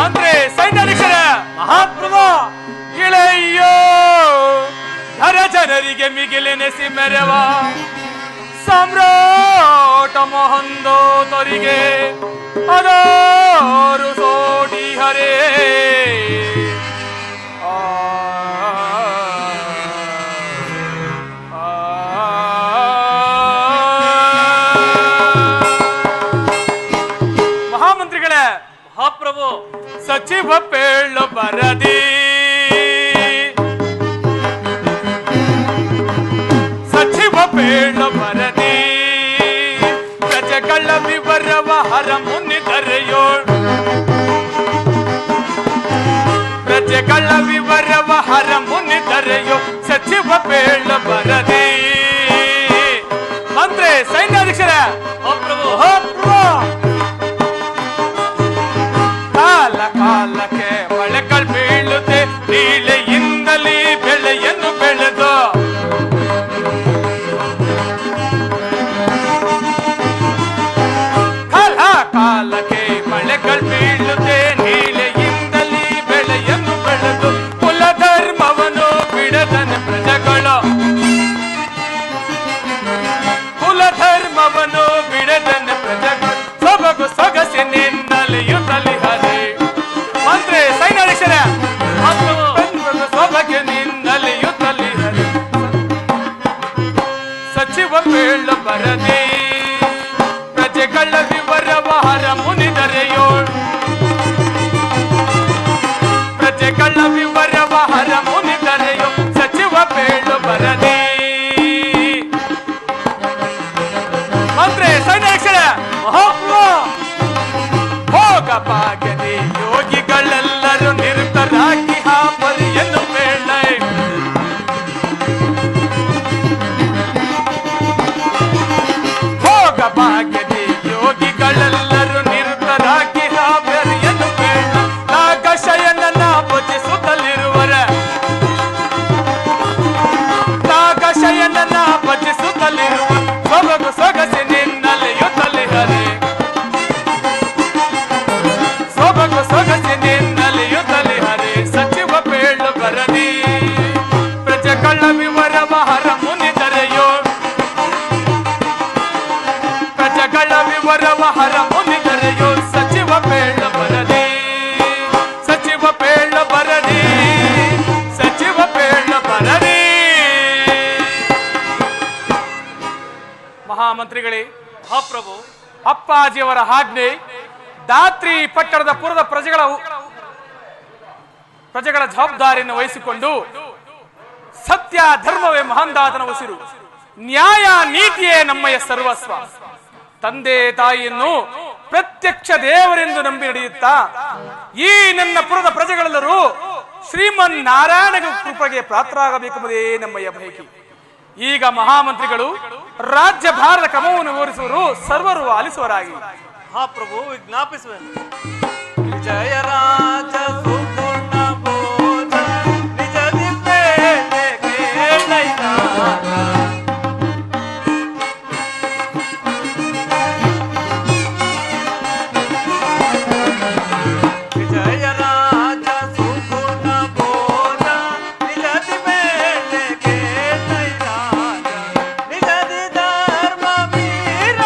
ಅಂದ್ರೆ ಸೈನ್ಯಾಧೀಶರ ಮಹಾಪ್ರಭು ಇಳೆಯೋ ಧರ ಜನರಿಗೆ ಮಿಗಿಲೆನೆಸಿ ಮೆರವ ಸಮ್ರಾಟ ಮಹಂದೋತರಿಗೆ ಅದಾರು ಸೋಡಿ ಹರೇ ಮಹಾಮಂತ್ರಿಗಳೇ, ಮಹಾಪ್ರಭು ಸಚಿವ ಪೇಳು ಬರದಿ ಸಚಿವ ಪೇಳು ಬರದಿ ಪ್ರಜೆಗಳ ವಿವರವ ಹರ ಮುನಿದರೆಯೋಳ್ ಪ್ರಜೆಗಳ ವಿವರವ ಹರ ಮುನಿದರೆಯೋ ಸಚಿವ ಪೇಳು ಬರದಿ. ಮಂತ್ರಿ ಸೈನ್ಯಾಧೀಶರ ಕಾಲ ಕಾಲಕ್ಕೆ ಮಳೆಗಳು ಬೀಳುತ್ತೆ, ನೀಳೆಯಿಂದಲೇ ಬೆಳೆಯನ್ನು ಬೆಳೆದು ಕಾಲ ಕಾಲಕ್ಕೆ ಮಳೆಗಳು ಬೀಳುತ್ತೆ, ನೀಳೆಯಿಂದಲೇ ಬೆಳೆಯನ್ನು ಬೆಳೆದು ಕುಲಧರ್ಮವನ್ನು ಬಿಡದನೆ ಪ್ರಜೆಗಳು ಕುಲಧರ್ಮವನ್ನು ಬಿಡದನೆ ಪ್ರಜೆಗಳು ಸೊಬಗು ಸೊಗಸಿನಿಂದಲೆಯುತ್ತಲಿ ಹರಿ. ಮಂತ್ರಿ ಸೈನ್ಯಾಧೀಶರ ಸೊಬಗಿನಿಂದಲೆಯುತ್ತಲಿ ಹರಿ ಸಚಿವ ಪೇಳು ಬರದಿ ಪ್ರಜೆಗಳ ವಿವರವ ಹರ ಮುನಿದರೆಯೋಳ್ ಪ್ರಜೆಗಳ ವಿವರವ ಹರ ಮುನಿದರೆಯೋ ಸಚಿವ ಪೇಳು ಬರದಿ. ಮಂತ್ರಿ ಸೈನ್ಯಾಧೀಶರ ಭೋಗ ಭಾಗ್ಯದಿ ಯೋಗಿಗಳೆಲ್ಲರೂ ನಿರತರಾಗಿ ಹಾಪರಿಯನ್ನು ಬೇಡ ಭೋಗ ಭಾಗ್ಯದಿ ಯೋಗಿಗಳೆಲ್ಲರೂ ನಿರತರಾಗಿ ಹಾಪರಿಯನ್ನು ಬೇಡ ನಾಗಶಯನನ ಭಜಿಸುತ್ತಲಿರುವರ ನಾಗಶಯನನ ಭಜಿಸುತ್ತಲಿರುವ ಸೊಬಗು ಸೊಗಸಿನಿಂದಲೆಯುತ್ತಲಿ ಹರಿ ಸೊಬಗು ಸೊಗಸಿನಿಂದಲೆಯುತ್ತಲಿ ಹರಿ ಸಚಿವ ಪೇಳು ಬರದಿ ಪ್ರಜೆಗಳ ವಿವರವ ಹರ ಮುನಿದರೆಯೋ ಪ್ರಜೆಗಳ ವಿವರವ ಹರ ಮುನಿದರೆಯೋ ಸಚಿವ ಪೇಳು ಬರದಿ ಸಚಿವ ಪೇಳು ಬರದಿ ಸಚಿವ ಪೇಳು ಬರದಿ. ಮಹಾಮಂತ್ರಿಗಳೇ, ಮಹಾಪ್ರಭು ಅಪ್ಪಾಜಿಯವರ ಆಜ್ಞೆ ದಾತ್ರಿ ಪಟ್ಟಣದ ಪುರದ ಪ್ರಜೆಗಳ ಜವಾಬ್ದಾರಿಯನ್ನು ವಹಿಸಿಕೊಂಡು ಸತ್ಯ ಧರ್ಮವೇ ಮಹಾಂದಾತನ ಉಸಿರು, ನ್ಯಾಯ ನೀತಿಯೇ ನಮ್ಮಯ ಸರ್ವಸ್ವ, ತಂದೆ ತಾಯಿಯನ್ನು ಪ್ರತ್ಯಕ್ಷ ದೇವರೆಂದು ನಂಬಿ ನಡೆಯುತ್ತಾ ಈ ನನ್ನ ಪುರದ ಪ್ರಜೆಗಳೆಲ್ಲರೂ ಶ್ರೀಮನ್ ನಾರಾಯಣ ಕೃಪೆಗೆ ಪಾತ್ರರಾಗಬೇಕೆಂಬುದೇ ನಮ್ಮಯ ಬಯಕೆ. ಈಗ ಮಹಾಮಂತ್ರಿಗಳು ರಾಜ್ಯ ಭಾರದ ಕ್ರಮವನ್ನು ವಿವರಿಸುವರು, ಸರ್ವರು ಆಲಿಸುವರಾಗಿ. ಮಹಾಪ್ರಭು ವಿಜ್ಞಾಪಿಸುವೆನು. ಜಯ ರಾಜ ಸುಪೂರ್ಣ ಬೋಧ ನಿಜ ದಿವ್ಯತೆ ಕೇಳೈನಾಥ. ಜಯ ರಾಜ ಸುಪೂರ್ಣ ಬೋಧ ನಿಜ ದಿವ್ಯತೆ ಕೇಳೈನಾಥ. ನಿಜ ಧರ್ಮ ವೀರ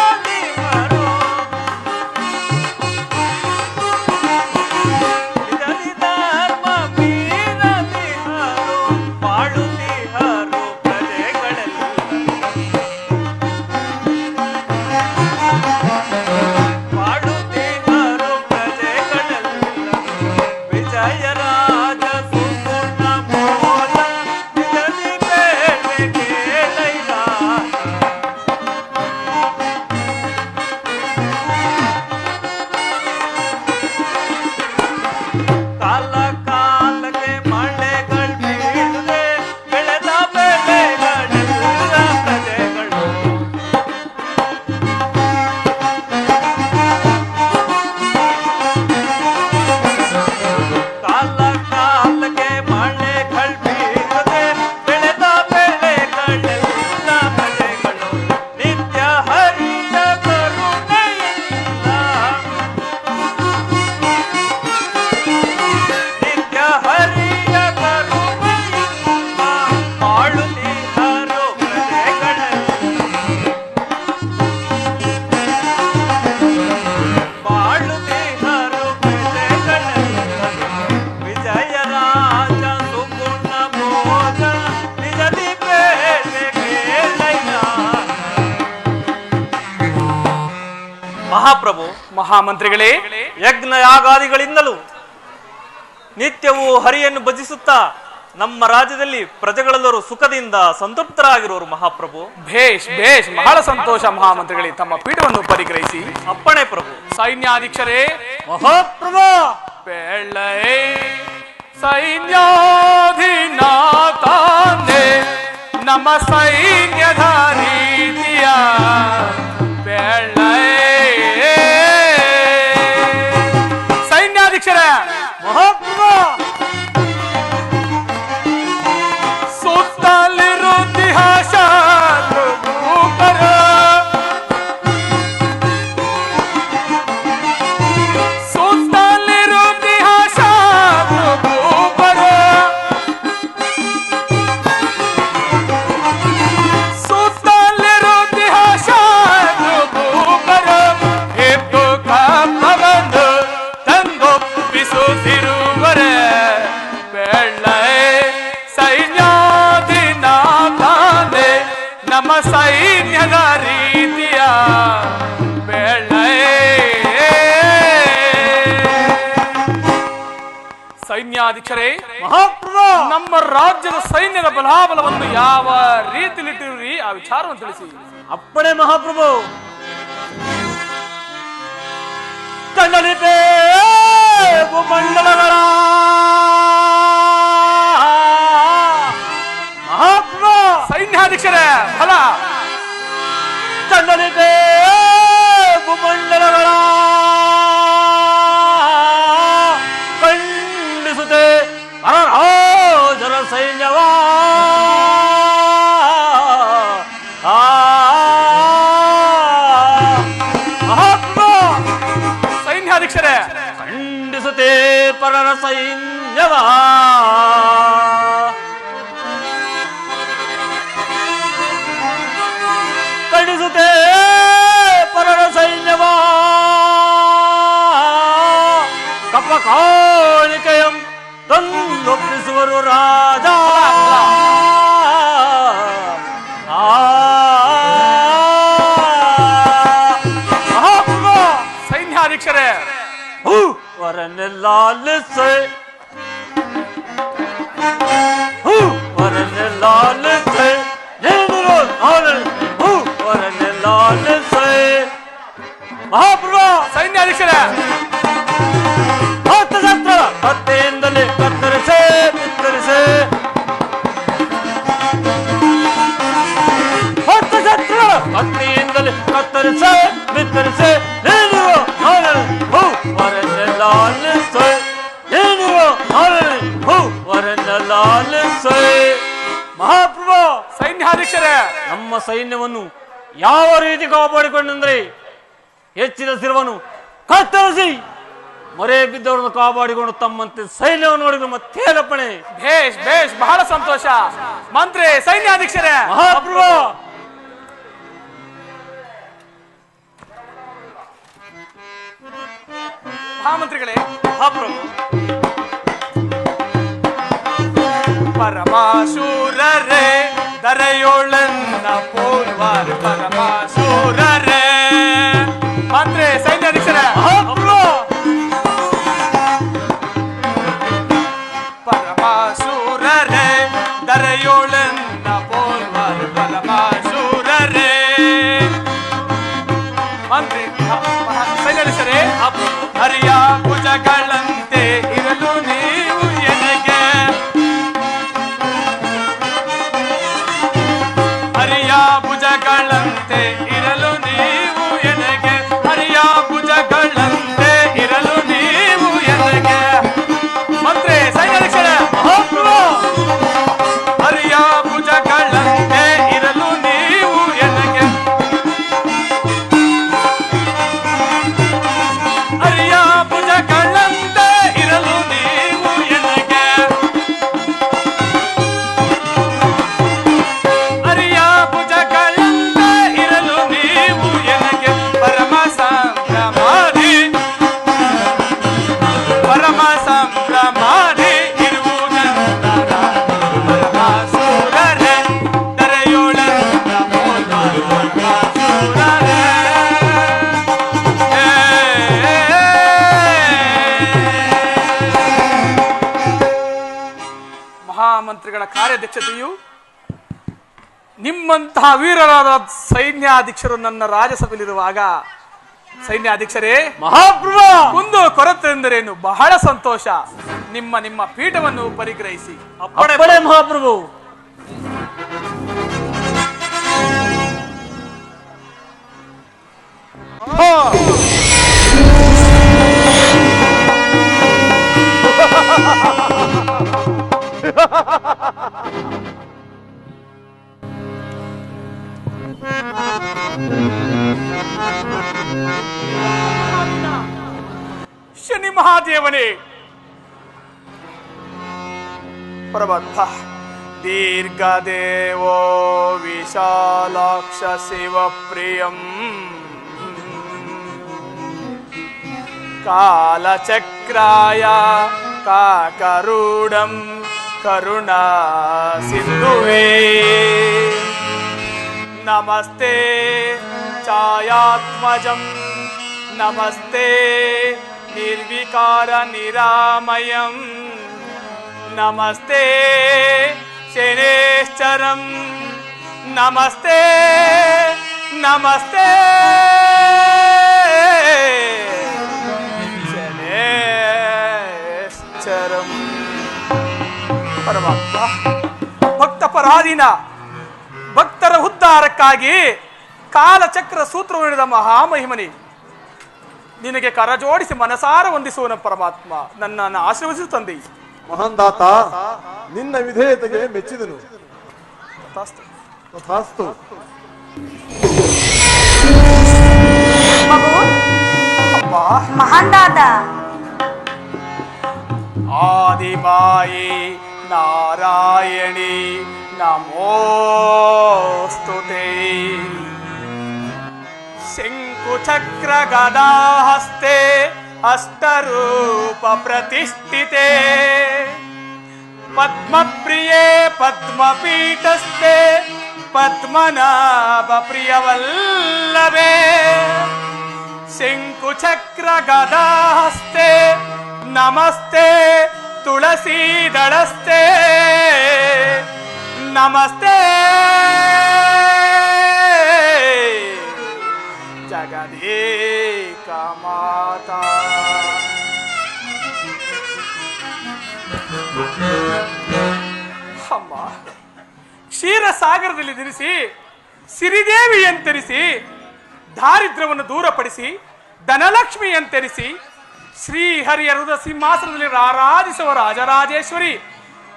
ಮಹಾಪ್ರಭು, ಮಹಾಮಂತ್ರಿಗಳೇ, ಯಜ್ಞ ಯಾಗಾದಿಗಳಿಂದಲೂ ನಿತ್ಯವೂ ಹರಿಯನ್ನು ಭಜಿಸುತ್ತಾ ನಮ್ಮ ರಾಜ್ಯದಲ್ಲಿ ಪ್ರಜೆಗಳೆಲ್ಲರೂ ಸುಖದಿಂದ ಸಂತೃಪ್ತರಾಗಿರುವರು ಮಹಾಪ್ರಭು. ಭೇಷ್ ಭೇಷ್, ಬಹಳ ಸಂತೋಷ ಮಹಾಮಂತ್ರಿಗಳೇ. ತಮ್ಮ ಪೀಠವನ್ನು ಪರಿಗ್ರಹಿಸಿ. ಅಪ್ಪಣೆ ಪ್ರಭು. ಸೈನ್ಯಾಧೀಕ್ಷರೇ, ಮಹಾಪ್ರಭು. ಬೆಳ್ಳೈ ಸೈನ್ಯಾಧಿನಾಥಾನೆ ನಮ್ಮ ಸೈನ್ಯದ ರೀತಿಯ ಬೆಳ್ಳೈ. ಸೈನ್ಯಾಧೀಕ್ಷರೇ, ಮಹಾಪ್ರಭು. ಸುತ್ತಲಿರುತ್ತಿಹಾಸ ನಮ್ಮ ಸೈನ್ಯದ ರೀತಿಯ ಬೆಳ್ಳೈ. ಸೈನ್ಯಾಧೀಕ್ಷರೇ, ಮಹಾಪ್ರಭು. ನಮ್ಮ ರಾಜ್ಯದ ಸೈನ್ಯದ ಬಲಾಬಲವನ್ನು ಯಾವ ರೀತಿಲಿಟ್ಟಿರಿ ಆ ವಿಚಾರವನ್ನು ತಿಳಿಸಿ. ಅಪ್ಪಣೆ ಮಹಾಪ್ರಭು. ಕನ್ನಡಿತೆ ಭೂಮಂಡಲಗಳ ಮಹಾಪ್ರಭು. ಸೈನ್ಯಾಧೀಕ್ಷರೇ, ಫಲ ಕನ್ನಡಿತೆ ಭೂಮಂಡಲಗಳ ಖಂಡಿಸುತ್ತೆ ಅರರಾಜರ ಸೈನ್ಯವ. ಮಹಾಪ್ರಭು. ಸೈನ್ಯಾಧೀಕ್ಷರೇ, ಖಂಡಿಸುತ್ತೆ ಪರರ ಸೈನ್ಯವ. ಖಂಡಿಸುತ್ತೆ ಪರರ ಸೈನ್ಯವ. ಕಪ್ಪ ಕಾಣಿಕೆಯಂ ತಂದೊಪ್ಪಿಸುವರು ರಾಜ. ಸೈನ್ಯಾಧೀಕ್ಷರೇ, ವರನೆಲ್ಲಾಲಿಸೆ ವರನೆಲ್ಲಾಲಿಸೆ ವರನೆಲ್ಲಾಲಿಸೆ. ಮಹಾಪ್ರಭು. ಸೈನ್ಯಾಧೀಕ್ಷರೇ, ಭಕ್ತಶಸ್ತ್ರ ಕತ್ತೆಯಿಂದಲೇ ಕತ್ತರಿಸೆ ಬಿತ್ತರಿಸೆ. ಭಕ್ತಶಸ್ತ್ರ ಕತ್ತೆಯಿಂದಲೇ ಕತ್ತರಿಸೆ ಬಿತ್ತರಿಸೆ. ವರನೆಲ್ಲಾಲಿಸೆ ವರನೆಲ್ಲಾಲಿಸೆ. ಮಹಾಪ್ರಭು. ಸೈನ್ಯಾಧೀಕ್ಷರೇ, ನಮ್ಮ ಸೈನ್ಯವನ್ನು ಯಾವ ರೀತಿ ಕಾಪಾಡಿಕೊಂಡೆಂದ್ರೆ ಹೆಚ್ಚಿದ ಸಿರವನ್ನು ಕತ್ತರಿಸಿ ಮೊರೆ ಬಿದ್ದವರನ್ನು ಕಾಪಾಡಿಕೊಂಡು ತಮ್ಮಂತೆ ಸೈನ್ಯವನ್ನು ನೋಡಿದ್ರು ಮತ್ತೇನಪ್ಪಣೆ. ಭೇಷ್ ಭೇಷ್, ಬಹಳ ಸಂತೋಷ. ಮಂತ್ರಿ, ಸೈನ್ಯಾಧೀಕ್ಷರೇ. ಮಹಾಪ್ರಭು. ಮಹಾಮಂತ್ರಿಗಳೇ, ಮಹಾಪ್ರಭು. ಪರಮಾಶೂರರೇ ದರೆಯೋಳನ್ನ ಪೋಲ್ವಾರ ಪರಮಾಶೂರರೇ. ಮಂತ್ರಿ, ಸೈನ್ಯಾಧೀಕ್ಷರೇ. ಮಹಾಪ್ರಭು. ಪರಮಾಶೂರರೇ ದರೆಯೋಳನ್ನ ಪೋಲ್ವಾರ ಪರಮಾಶೂರರೇ. ಮಂತ್ರಿ, ಸೈನ್ಯಾಧೀಕ್ಷರೇ, ಹರಿಯ ಭುಜಗಳಂತೆ ಇರಲು ನೀವು ಎನಗೆ. ಹರಿಯ ಭುಜಗಳಂತೆ ಇರಲು ನೀವು ಎನಗೆ. ಹರಿಯ ಭುಜಗಳಂತೆ ಇರಲು ನೀವು ಎನಗೆ. ಮಂತ್ರಿ, ಸೈನ್ಯಾಧೀಕ್ಷರೇ. ಮಹಾಪ್ರಭು. ಹರಿಯ ಭುಜಗಳಂತೆ ಇರಲು ನೀವು ಎನಗೆ. ಹರಿಯ ಮಂತ್ರಿಗಳ ಕಾರ್ಯಾಧ್ಯಕ್ಷತೆಯು ನಿಮ್ಮಂತಹ ವೀರರಾದ ಸೈನ್ಯಾಧೀಕ್ಷರು ನನ್ನ ರಾಜಸಭೆಯಲ್ಲಿರುವಾಗ, ಸೈನ್ಯಾಧೀಕ್ಷರೇ, ಮಹಾಪ್ರಭು, ಒಂದು ಕೊರತೆ ಎಂದರೇನು? ಬಹಳ ಸಂತೋಷ. ನಿಮ್ಮ ಪೀಠವನ್ನು ಪರಿಗ್ರಹಿಸಿ. ಅಪ್ಪಣೆ ಮಹಾಪ್ರಭು. ಶನಿ ಮಹಾದೇವನೇ, ಪರಮಾತ್ಮ, ದೀರ್ಘದೇವೋ ವಿಶಾಲಾಕ್ಷ ಶಿವಪ್ರಿಯಂ ಕಾಲಚಕ್ರಾಯ ಕಾಕರೂಢಂ ಕರುಣಾ ಸಿಂಧುವೇ ನಮಸ್ತೆ ಛಾಯಾತ್ಮಜಂ ನಮಸ್ತೆ ನಿರ್ವಿಕಾರ ನಿರಾಮಯಂ ನಮಸ್ತೆ ಶನೇಶ್ಚರಂ ನಮಸ್ತೆ ನಮಸ್ತೆ ಶನೇಶ್ಚರಂ. ಪರಮಾತ್ಮ, ಭಕ್ತ ಪರಾಧೀನ ಭಕ್ತರ ಉದ್ಧಾರಕ್ಕಾಗಿ ಕಾಲಚಕ್ರ ಸೂತ್ರವನ್ನು ಹಿಡಿದ ಮಹಾಮಹಿಮನಿ, ನಿನಗೆ ಕರ ಜೋಡಿಸಿ ಮನಸಾರ ವಂದಿಸುವನ ಪರಮಾತ್ಮ, ನನ್ನನ್ನು ಆಶೀರ್ವದಿಸು ತಂದೆ. ಮಹಾಂದಾತ, ನಿನ್ನ ವಿಧೇಯತೆಗೆ ಮೆಚ್ಚಿದನು. ತಥಾಸ್ತು. ಮಗು, ಮಹಾಂದಾತ, ಆದಿಮಾಯಿ ನಾರಾಯಣಿ ನಮೋಸ್ತುತೆ. ಶಂಕುಚಕ್ರ ಗದಾಹಸ್ತೆ ಅಷ್ಟರೂಪ ಪ್ರತಿಷ್ಠಿತೆ ಪದ್ಮಪ್ರಿಯೆ ಪದ್ಮಪೀಠಸ್ಥೆ ಪದ್ಮನಾಭ ಪ್ರಿಯವಲ್ಲವೇ. ಶಂಕುಚಕ್ರ ಗದಾಹಸ್ತೆ ನಮಸ್ತೆ ತುಳಸೀದಳಸ್ತೆ ನಮಸ್ತೆ ಜಗದೇಕ ಮಾತಾ. ಅಮ್ಮ, ಕ್ಷೀರಸಾಗರದಲ್ಲಿ ಧರಿಸಿ ಸಿರಿದೇವಿ ಅಂತರಿಸಿ ದಾರಿದ್ರ್ಯವನ್ನು ದೂರಪಡಿಸಿ ಧನಲಕ್ಷ್ಮಿ ಅಂತರಿಸಿ ಶ್ರೀಹರಿಯ ರುದ್ರ ಸಿಂಹಾಸನದಲ್ಲಿ ಆರಾಧಿಸುವ ರಾಜರಾಜೇಶ್ವರಿ,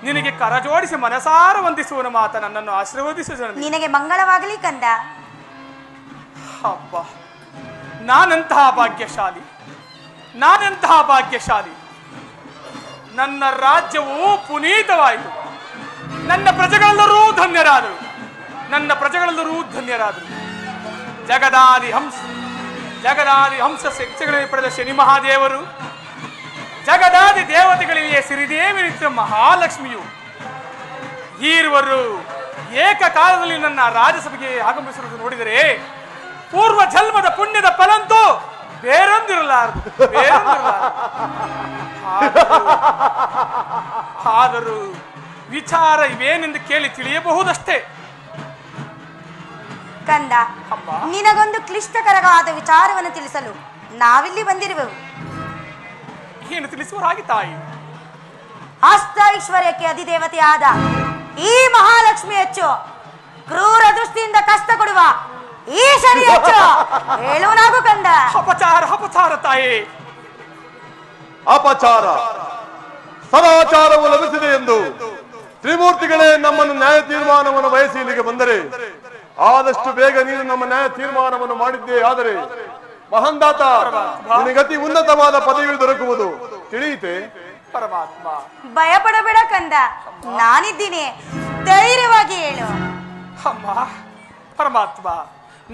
ನಿನಗೆ ಕರ ಜೋಡಿಸಿ ಮನಸಾರ ವಂದಿಸುವನ ಮಾತ ನನ್ನನ್ನು ಆಶೀರ್ವದಿಸು. ನಿನಗೆ ಮಂಗಳವಾಗಲಿ ಕಂದ. ಅಬ್ಬ, ನಾನಂತಹ ಭಾಗ್ಯಶಾಲಿ, ನಾನಂತಹ ಭಾಗ್ಯಶಾಲಿ. ನನ್ನ ರಾಜ್ಯವು ಪುನೀತವಾಯಿತು. ನನ್ನ ಪ್ರಜೆಗಳೆಲ್ಲರೂ ಧನ್ಯರಾದರು, ನನ್ನ ಪ್ರಜೆಗಳೆಲ್ಲರೂ ಧನ್ಯರಾದರು. ಜಗದಾದಿ ಹಂಸ ಶಕ್ತಿಗಳಲ್ಲಿ ಪಡೆದ ಶನಿ ಮಹಾದೇವರು, ಜಗದಾದಿ ದೇವತೆಗಳಿಗೆ ಸಿರಿದೇವಿ ನಿತ್ಯ ಮಹಾಲಕ್ಷ್ಮಿಯು ಈರುವರು ಏಕಕಾಲದಲ್ಲಿ ನನ್ನ ರಾಜ್ಯಸಭೆಗೆ ಆಗಮಿಸಿರುವುದು ನೋಡಿದರೆ ಪೂರ್ವ ಜನ್ಮದ ಪುಣ್ಯದ ಫಲಂತೂ ಬೇರೊಂದಿರಲಾರದು. ಆದರೂ ವಿಚಾರ ಇವೇನೆಂದು ಕೇಳಿ ತಿಳಿಯಬಹುದಷ್ಟೇ. ಕಂದ, ನಿನಗೊಂದು ಕ್ಲಿಷ್ಟಕರವಾದ ವಿಚಾರವನ್ನು ತಿಳಿಸಲು ನಾವಿಲ್ಲಿ ಬಂದಿರುವೆವು. ಏನು ತಿಳಿಸುವರಾಗಿ ತಾಯಿ? ಅಷ್ಟೈಶ್ವರ್ಯಕ್ಕೆ ಅಧಿದೇವತೆಯಾದ ಈ ಮಹಾಲಕ್ಷ್ಮಿ ಹೆಚ್ಚು, ಕ್ರೂರ ದೃಷ್ಟಿಯಿಂದ ಕಷ್ಟ ಕೊಡುವ ಈ ಶನಿ ಹೆಚ್ಚು. ಹೇಳುವನಾಗು ಕಂದ. ಅಪಚಾರ ತಾಯಿ, ಅಪಚಾರ. ಸದಾಚಾರವು ಲಭಿಸಿದೆ ಎಂದು ತ್ರಿಮೂರ್ತಿಗಳೇ ನಮ್ಮನ್ನು ನ್ಯಾಯ ತೀರ್ಮಾನವನ್ನು ವಹಿಸಿ ಇಲ್ಲಿಗೆ ಬಂದರೆ ಆದಷ್ಟು ಬೇಗ ನೀನು ನಮ್ಮ ನ್ಯಾಯ ತೀರ್ಮಾನವನ್ನು ಮಾಡಿದ್ದೇ ಆದರೆ ಮಹಾಂದಾತ, ನಿನಗತಿ ಉನ್ನತವಾದ ಪದವಿ ದೊರಕುವುದು ತಿಳಿಯಿತೆ. ಪರಮಾತ್ಮ, ಭಯಪಡಬೇಡ ಕಂದ, ನಾನಿದ್ದೀನಿ, ಧೈರ್ಯವಾಗಿ ಹೇಳು. ಅಮ್ಮ, ಪರಮಾತ್ಮ,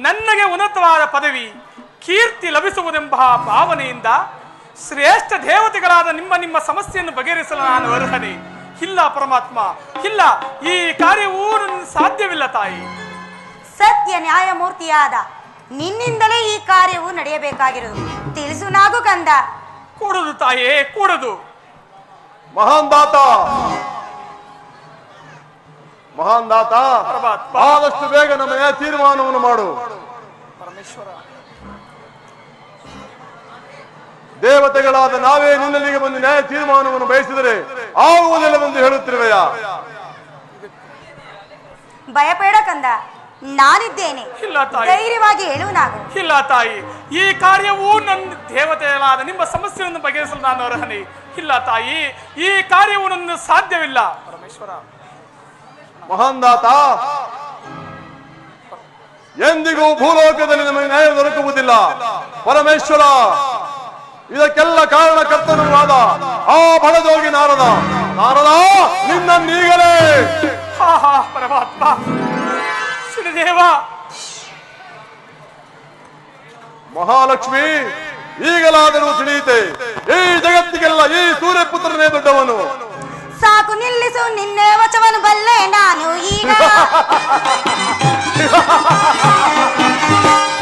ನನಗೆ ಉನ್ನತವಾದ ಪದವಿ ಕೀರ್ತಿ ಲಭಿಸುವುದೆಂಬ ಭಾವನೆಯಿಂದ ಶ್ರೇಷ್ಠ ದೇವತೆಗಳಾದ ನಿಮ್ಮ ಸಮಸ್ಯೆಯನ್ನು ಬಗೆಹರಿಸಲು ನಾನು ಅರ್ಹನೆ ಇಲ್ಲ. ಪರಮಾತ್ಮ, ಇಲ್ಲ, ಈ ಕಾರ್ಯವೂ ಸಾಧ್ಯವಿಲ್ಲ ತಾಯಿ. ಸತ್ಯ ನ್ಯಾಯಮೂರ್ತಿಯಾದ ನಿನ್ನಿಂದಲೇ ಈ ಕಾರ್ಯವು ನಡೆಯಬೇಕಾಗಿರುವುದು ತಿಳಿಸು ನಾಗು ಕಂದ. ಕೂಡದು ತಾಯೇ, ಕೂಡದು. ಮಹಾಂದಾತ, ಮಹಾನ್ ದಾತ, ಆದಷ್ಟು ಬೇಗ ನಮ್ಮ ನ್ಯಾಯ ತೀರ್ಮಾನವನ್ನು ಮಾಡು. ಪರಮೇಶ್ವರ, ದೇವತೆಗಳಾದ ನಾವೇ ನಿನ್ನಲ್ಲಿಗೆ ಬಂದು ನ್ಯಾಯ ತೀರ್ಮಾನವನ್ನು ಬಯಸಿದರೆ ಆಗುವುದಿಲ್ಲವೆಂದು ಹೇಳುತ್ತಿರುವೆಯಾ? ಭಯಬೇಡ ಕಂದ, ನಾನಿದ್ದೇನೆ. ಇಲ್ಲ ತಾಯಿ. ಧೈರ್ಯವಾಗಿ ಹೇಳು ನಾನು. ಇಲ್ಲ ತಾಯಿ, ಈ ಕಾರ್ಯವು ನನ್ನ ದೇವತೆಗಳಾದ ನಿಮ್ಮ ಸಮಸ್ಯೆಯನ್ನು ಬಗೆಹರಿಸಲು ನಾನು ಅರ್ಹನೇ. ಇಲ್ಲ ತಾಯಿ, ಈ ಕಾರ್ಯವು ನನ್ನ ಸಾಧ್ಯವಿಲ್ಲ. ಪರಮೇಶ್ವರ, ಮಹಾನ್ ದಾತ, ಎಂದಿಗೂ ಭೂಲೋಕದಲ್ಲಿ ನಮಗೆ ನ್ಯಾಯ ದೊರಕುವುದಿಲ್ಲ. ಪರಮೇಶ್ವರ, ಇದಕ್ಕೆಲ್ಲ ಕಾರಣಕರ್ತನೂ ಆದ ಆ ಬಡಜೋಗಿ ನಾರದ ನಿನ್ನೀಗಲೇ ಪರಮಾತ್ಮ ಶ್ರೀದೇವ, ಮಹಾಲಕ್ಷ್ಮಿ ಈಗಲಾದರೂ ತಿಳಿಯುತ್ತೆ, ಈ ಜಗತ್ತಿಗೆಲ್ಲ ಈ ಸೂರ್ಯಪುತ್ರನೇ ದೊಡ್ಡವನು. ಸಾಕು ನಿಲ್ಲಿಸು, ನಿನ್ನೆ ವಚವನ್ನು ಬಲ್ಲೆ ನಾನು ಈಗ.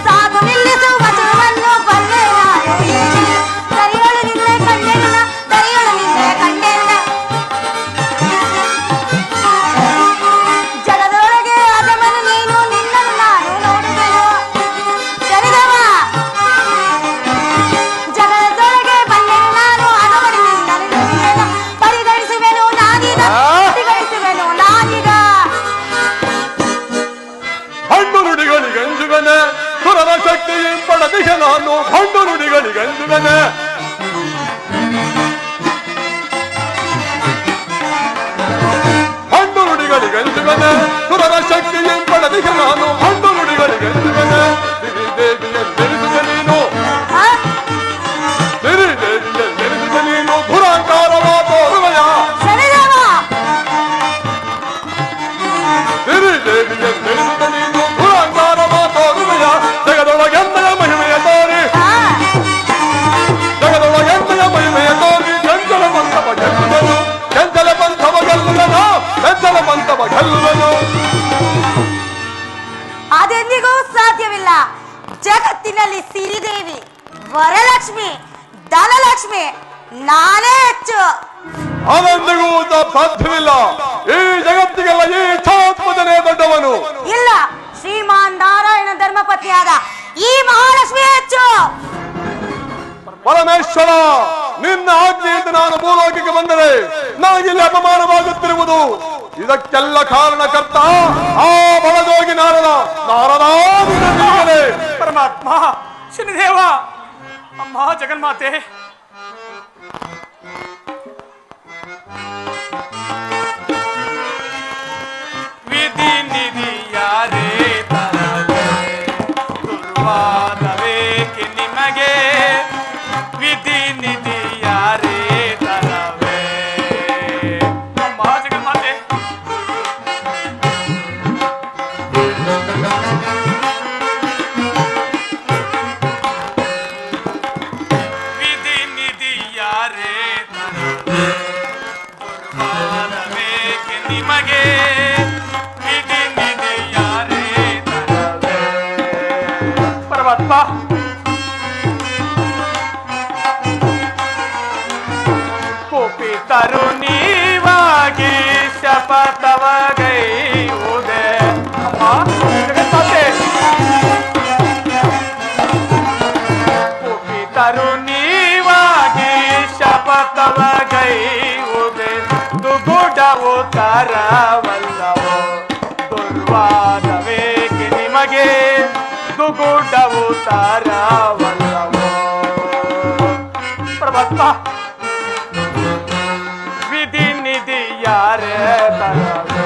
ಸಾಕು ನಿಲ್ಲಿಸು, ವಚನವನ್ನು ಬಲ್ಲೆ ನಾನು ಈಗ. ದರಿಯೋಳು ನಿನ್ನೆ ಕಂಡೆಲ್ಲ, ದರಿಯೋಳು ನಿನ್ನೆ ಕಂಡೆಲ್ಲ. ಜಗದೊಳಗೆ ಅದಮನು ನೀನು, ನಿನ್ನನ್ನು ನಾನು ನೋಡಿದೆನು. ಶನಿದೇವ, ಜಗದೊಳಗೆ ಬಂದೆ ನಾನು, ಅದಮನು ನಿನ್ನನ್ನು ನೋಡಿದೆನು. ಪರಿಗಣಿಸುವೆನು ನಾನೀಗ, ಪರಿಗಣಿಸುವೆನು ನಾನೀಗ. ಹಣ್ಣು ನುಡಿಗಳಿಗಂಜುಗನೆ ಸುರನ ಶಕ್ತಿ ಪಡೆದಿಗೆ ನಾನು. ಹಣ್ಣು ನುಡಿಗಳಿಗಂಜುಗನೆ ಹಣ್ಣು ನುಡಿಗಳಿಗಂಜುಗನೆ ಸುರನ ಶಕ್ತಿ ಪಡೆದಿಗೆ ನಾನು. ಹಣ್ಣು ನುಡಿಗಳಿಗಂಜುಗನೆ ಸಿರಿದೇವಿಯನ್ನೆನಿಸುವೆ ನೀನು, ಸಿರಿದೇವಿಯನ್ನೆನಿಸುವೆ ನೀನು. ದುರಾಂಕಾರವ ತೋರುವೆಯ ಸಿರಿದೇವಿಯನ್ನೆನಿಸುವೆ ನೀನು. ದುರಾಂಕಾರವ ತೋರುವೆಯ ಜಗದೊಳಗೆಂದೆಯ ಮಹಿಮೆಯ ತೋರಿ, ಜಗದೊಳಗೆಂದೆಯ ಮಹಿಮೆಯ ತೋರಿ. ಚಂಚಲ ಬಂತವ ಗೆಲ್ಲುವನು, ಚಂಚಲ ಬಂತವ ಗೆಲ್ಲುವನು, ಚಂಚಲ ಬಂತವ ಗೆಲ್ಲುವನು. ಅದೆಂದಿಗೂ ಸಾಧ್ಯವಿಲ್ಲ. ಜಗತ್ತಿನಲ್ಲಿ ಸಿರಿದೇವಿ, ವರಲಕ್ಷ್ಮಿ, ಧನಲಕ್ಷ್ಮಿ ನಾನೇ ಹೆಚ್ಚು. ಅವೆಂದಿಗೂ ಸಾಧ್ಯವಿಲ್ಲ. ಈ ಜಗತ್ತಿಗೆಲ್ಲ ಈ ಛಾತ್ಮಜನೇ ದೊಡ್ಡವನು. ಇಲ್ಲ, ಶ್ರೀಮಾನ್ ನಾರಾಯಣ ಧರ್ಮಪತ್ನಿಯಾದ ಈ ಮಹಾಲಕ್ಷ್ಮಿ ಹೆಚ್ಚು. ಪರಮೇಶ್ವರ, ನಿನ್ನ ಆಜ್ಞೆಯಿಂದ ನಾನು ಭೂಲೋಕಕ್ಕೆ ಬಂದರೆ ನನಗಿಲ್ಲಿ ಅಪಮಾನವಾಗುತ್ತಿರುವುದು. ಇದಕ್ಕೆಲ್ಲ ಕಾರಣಕರ್ತ ಆ ಬಡಜೋಗಿ ನಾರದ. ಪರಮಾತ್ಮ ಶನಿದೇವ, ಅಮ್ಮ ಜಗನ್ಮಾತೆ, ವಿಧಿ ನಿಧಿ ಯಾರೇ ತರವೇ, ದುರ್ವಾದವೇಕೆ ನಿಮಗೆ. ವಿಧಿ ನಿಧಿ ಯಾರೇ ತರವೇ, ಅಮ್ಮ ಜಗನ್ಮಾತೆ. ವಿಧಿ ನಿಧಿ ಯಾರೇ ತರವೇ, ದುರ್ವಾದವೇಕೆ ನಿಮಗೆ. ವಿಧಿ ನಿಧಿ ಯಾರೇ ತರವೇ. ಪರಮಾತ್ಮ, ಕುಪಿತರು ನೀವಾಗಿ ಶಪಥವಗೈಯುವುದೇ. ಅಮ್ಮ ಜಗನ್ಮಾತೆ, ಕುಪಿತರು ನೀವಾಗಿ ಶಪಥವಗೈಯುವುದೇ. ದುಗುಡವು ತರವಲ್ಲವೋ, ದುರ್ವಾದವೇಕೆ ನಿಮಗೆ. ದುಗುಡವು ತರವಲ್ಲವೋ. ಪರಮಾತ್ಮ, ವಿಧಿ ನಿಧಿ ಯಾರೇ ತರವೇ,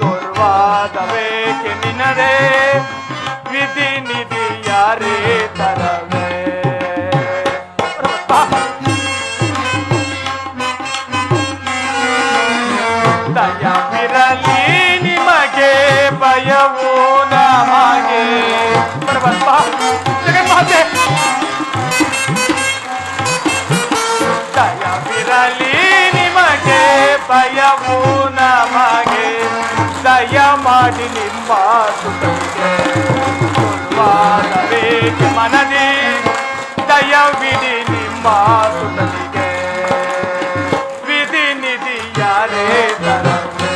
ದುರ್ವಾದವೇಕೆ ನಿನರೇ. ವಿಧಿ ನಿಧಿ ಯಾರೇ ತರವೇ. ದಯವಿರಲಿ ನಿಮಗೆ, ಭಯವೂ ನಮಗೆ. ಪರಮಾತ್ಮ ಜಗನ್ಮಾತೆ, ದಯವಿರಲಿ ನಿಮಗೆ, ಭಯವೂ ನಮಗೆ. ದಯ ಮಾಡಿ ನಿಮ್ಮ ಸುಖಕ್ಕೆ, ದುರ್ವಾದವೇಕೆ ಮನದಿ. ದಯವಿಡಿ ನಿಮ್ಮ ಸುಖಕ್ಕೆ. ವಿಧಿ ನಿಧಿ ಯಾರೇ ತರವೇ,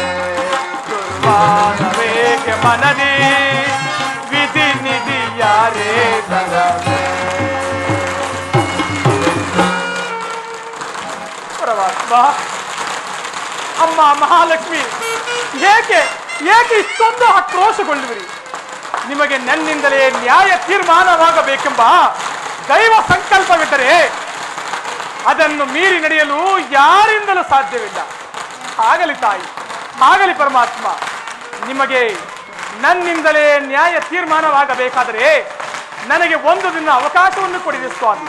ಅಮ್ಮ ಮಹಾಲಕ್ಷ್ಮಿ, ಏಕೆ ಏಕೆ ಇಷ್ಟೊಂದು ಆಕ್ರೋಶಗೊಳ್ಳುವಿರಿ? ನಿಮಗೆ ನನ್ನಿಂದಲೇ ನ್ಯಾಯ ತೀರ್ಮಾನವಾಗಬೇಕೆಂಬ ದೈವ ಸಂಕಲ್ಪವಿದ್ದರೆ ಅದನ್ನು ಮೀರಿ ನಡೆಯಲು ಯಾರಿಂದಲೂ ಸಾಧ್ಯವಿಲ್ಲ. ಆಗಲಿ ತಾಯಿ, ಆಗಲಿ ಪರಮಾತ್ಮ, ನಿಮಗೆ ನನ್ನಿಂದಲೇ ನ್ಯಾಯ ತೀರ್ಮಾನವಾಗಬೇಕಾದರೆ ನನಗೆ ಒಂದು ದಿನ ಅವಕಾಶವನ್ನು ಕೊಡಿದೆ ಸ್ವಾಮಿ.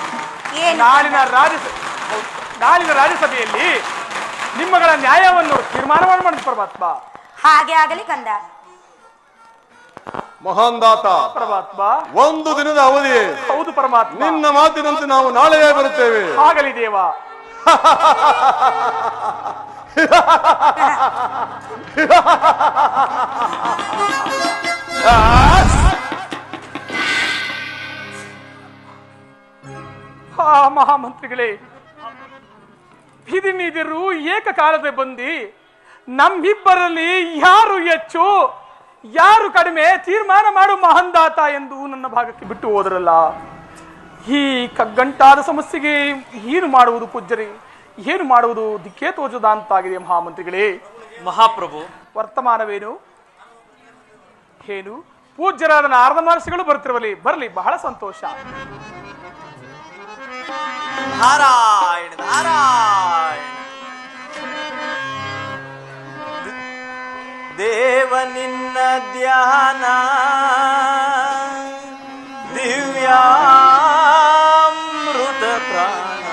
ನಾಳಿನ ರಾಜ್ಯಸಭೆಯಲ್ಲಿ ನಿಮ್ಮಗಳ ನ್ಯಾಯವನ್ನು ತೀರ್ಮಾನವನ್ನು ಮಾಡಿದ ಪರಮಾತ್ಮ. ಹಾಗೆ ಆಗಲಿ ಕಂದ. ಮಹಾನ್ ದಾತ ಪರಮಾತ್ಮ, ಒಂದು ದಿನದ ಅವಧಿ. ಹೌದು ಪರಮಾತ್ಮ, ನಿನ್ನ ಮಾತಿನಂತೆ ನಾವು ನಾಳೆಯೇ ಬರುತ್ತೇವೆ. ಆಗಲಿ ದೇವ. ಮಹಾಮಂತ್ರಿಗಳೇ, ಇದನ್ನಿದಿರು ಏಕಕಾಲದ ಬಂದಿ ನಮ್ಮಿಬ್ಬರಲ್ಲಿ ಯಾರು ಹೆಚ್ಚು ಯಾರು ಕಡಿಮೆ ತೀರ್ಮಾನ ಮಾಡು ಮಹಂದಾತ ಎಂದು ನನ್ನ ಭಾಗಕ್ಕೆ ಬಿಟ್ಟು ಹೋದ್ರಲ್ಲ. ಈ ಕಗ್ಗಂಟಾದ ಸಮಸ್ಯೆಗೆ ಏನು ಮಾಡುವುದು ಪೂಜ್ಯರೇ, ಏನು ಮಾಡುವುದು ದಿಕ್ಕೇ ತೋಚದ ಅಂತಾಗಿದೆ ಮಹಾಮಂತ್ರಿಗಳೇ. ಮಹಾಪ್ರಭು, ವರ್ತಮಾನವೇನು? ಏನು ಪೂಜ್ಯರಾದ ನಾರದ ಮಹರ್ಷಿಗಳು ಬರ್ತಿರಲಿ, ಬರಲಿ, ಬಹಳ ಸಂತೋಷ. ನಾರಾಯಣ ನಾರಾಯಣ. ದೇವ ನಿನ್ನ ಧ್ಯಾನ ದಿವ್ಯಾಮೃತ ಪ್ರಾಣ,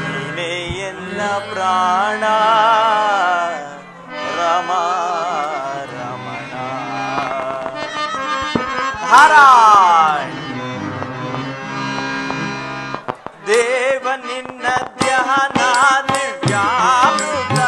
ನೀನೇ ಎಲ್ಲ ಪ್ರಾಣ ರಮ ರಮಣ. ನಾರಾಯಣ. ದೇವ ನಿನ್ನ ಧ್ಯಾನ ದಿವ್ಯಾಮೃತ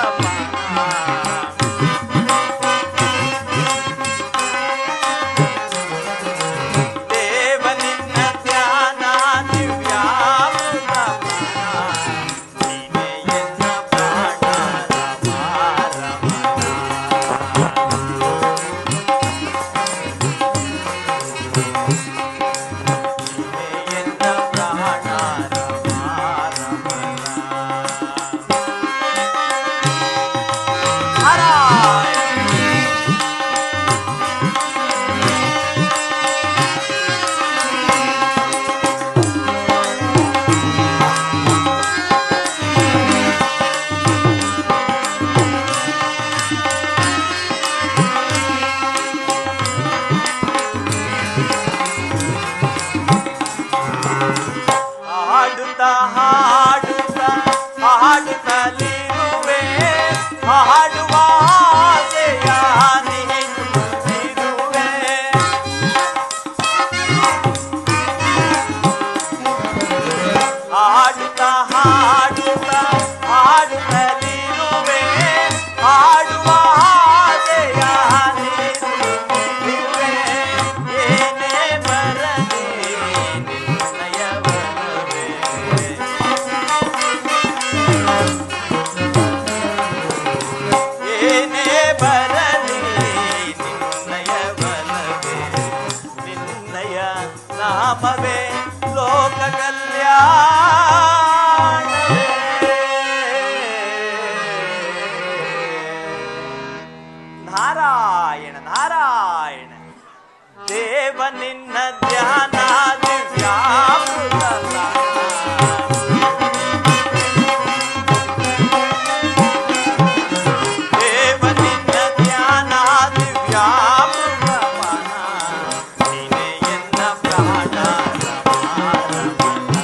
ಹಾಡುತ್ತಲಿರುವೆ ಹಾಡುವ ಆಸೆಯ ನೀಡುತ್ತಿರುವೆ. ಹಾಡುತ್ತಾ ಹಾಡುತ್ತಾ ಹಾಡುತ್ತಲಿರುವೆ ಹಾಡುವ ಆಸೆಯ ನೀಡುತ್ತಿರುವೆ. ಏನೇ ಬರಲಿ ನಿನ್ನಯವರವೇ, ಏನೇ ಬರಲಿ ನಿನ್ನಯವರವೇ, ನಿನ್ನಯ ನಾಮವೇ ಲೋಕ ಕಲ್ಯಾಣವೇ. ನಾರಾಯಣ ನಾರಾಯಣ. ದೇವ ನಿನ್ನ ಧ್ಯಾನ ದಿವ್ಯಾಮೃತ ದೇವ ನಿನ್ನ ಧ್ಯಾನ ದಿವ್ಯಾಮೃತ ಮನ, ನೀನೇ ಎನ್ನ ಪ್ರಾಣ ರಮ ರಮಣ.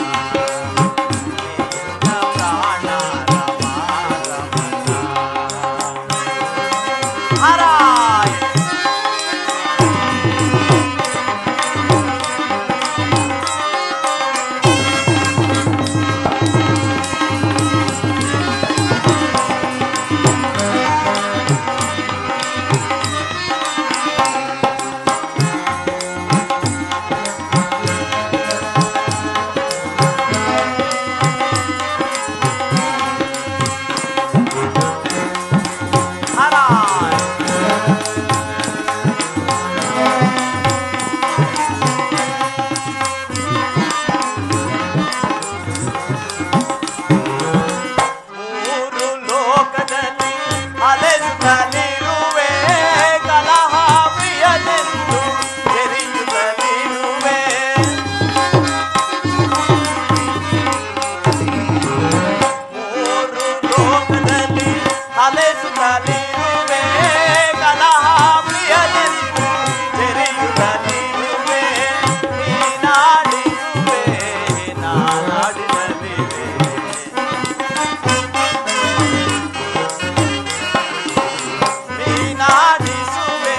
ನೀನಾಡಿಸುವೆ ನಾನಾಡಿನಲ್ಲಿವೆ ನೀನಾಡಿಸುವೆ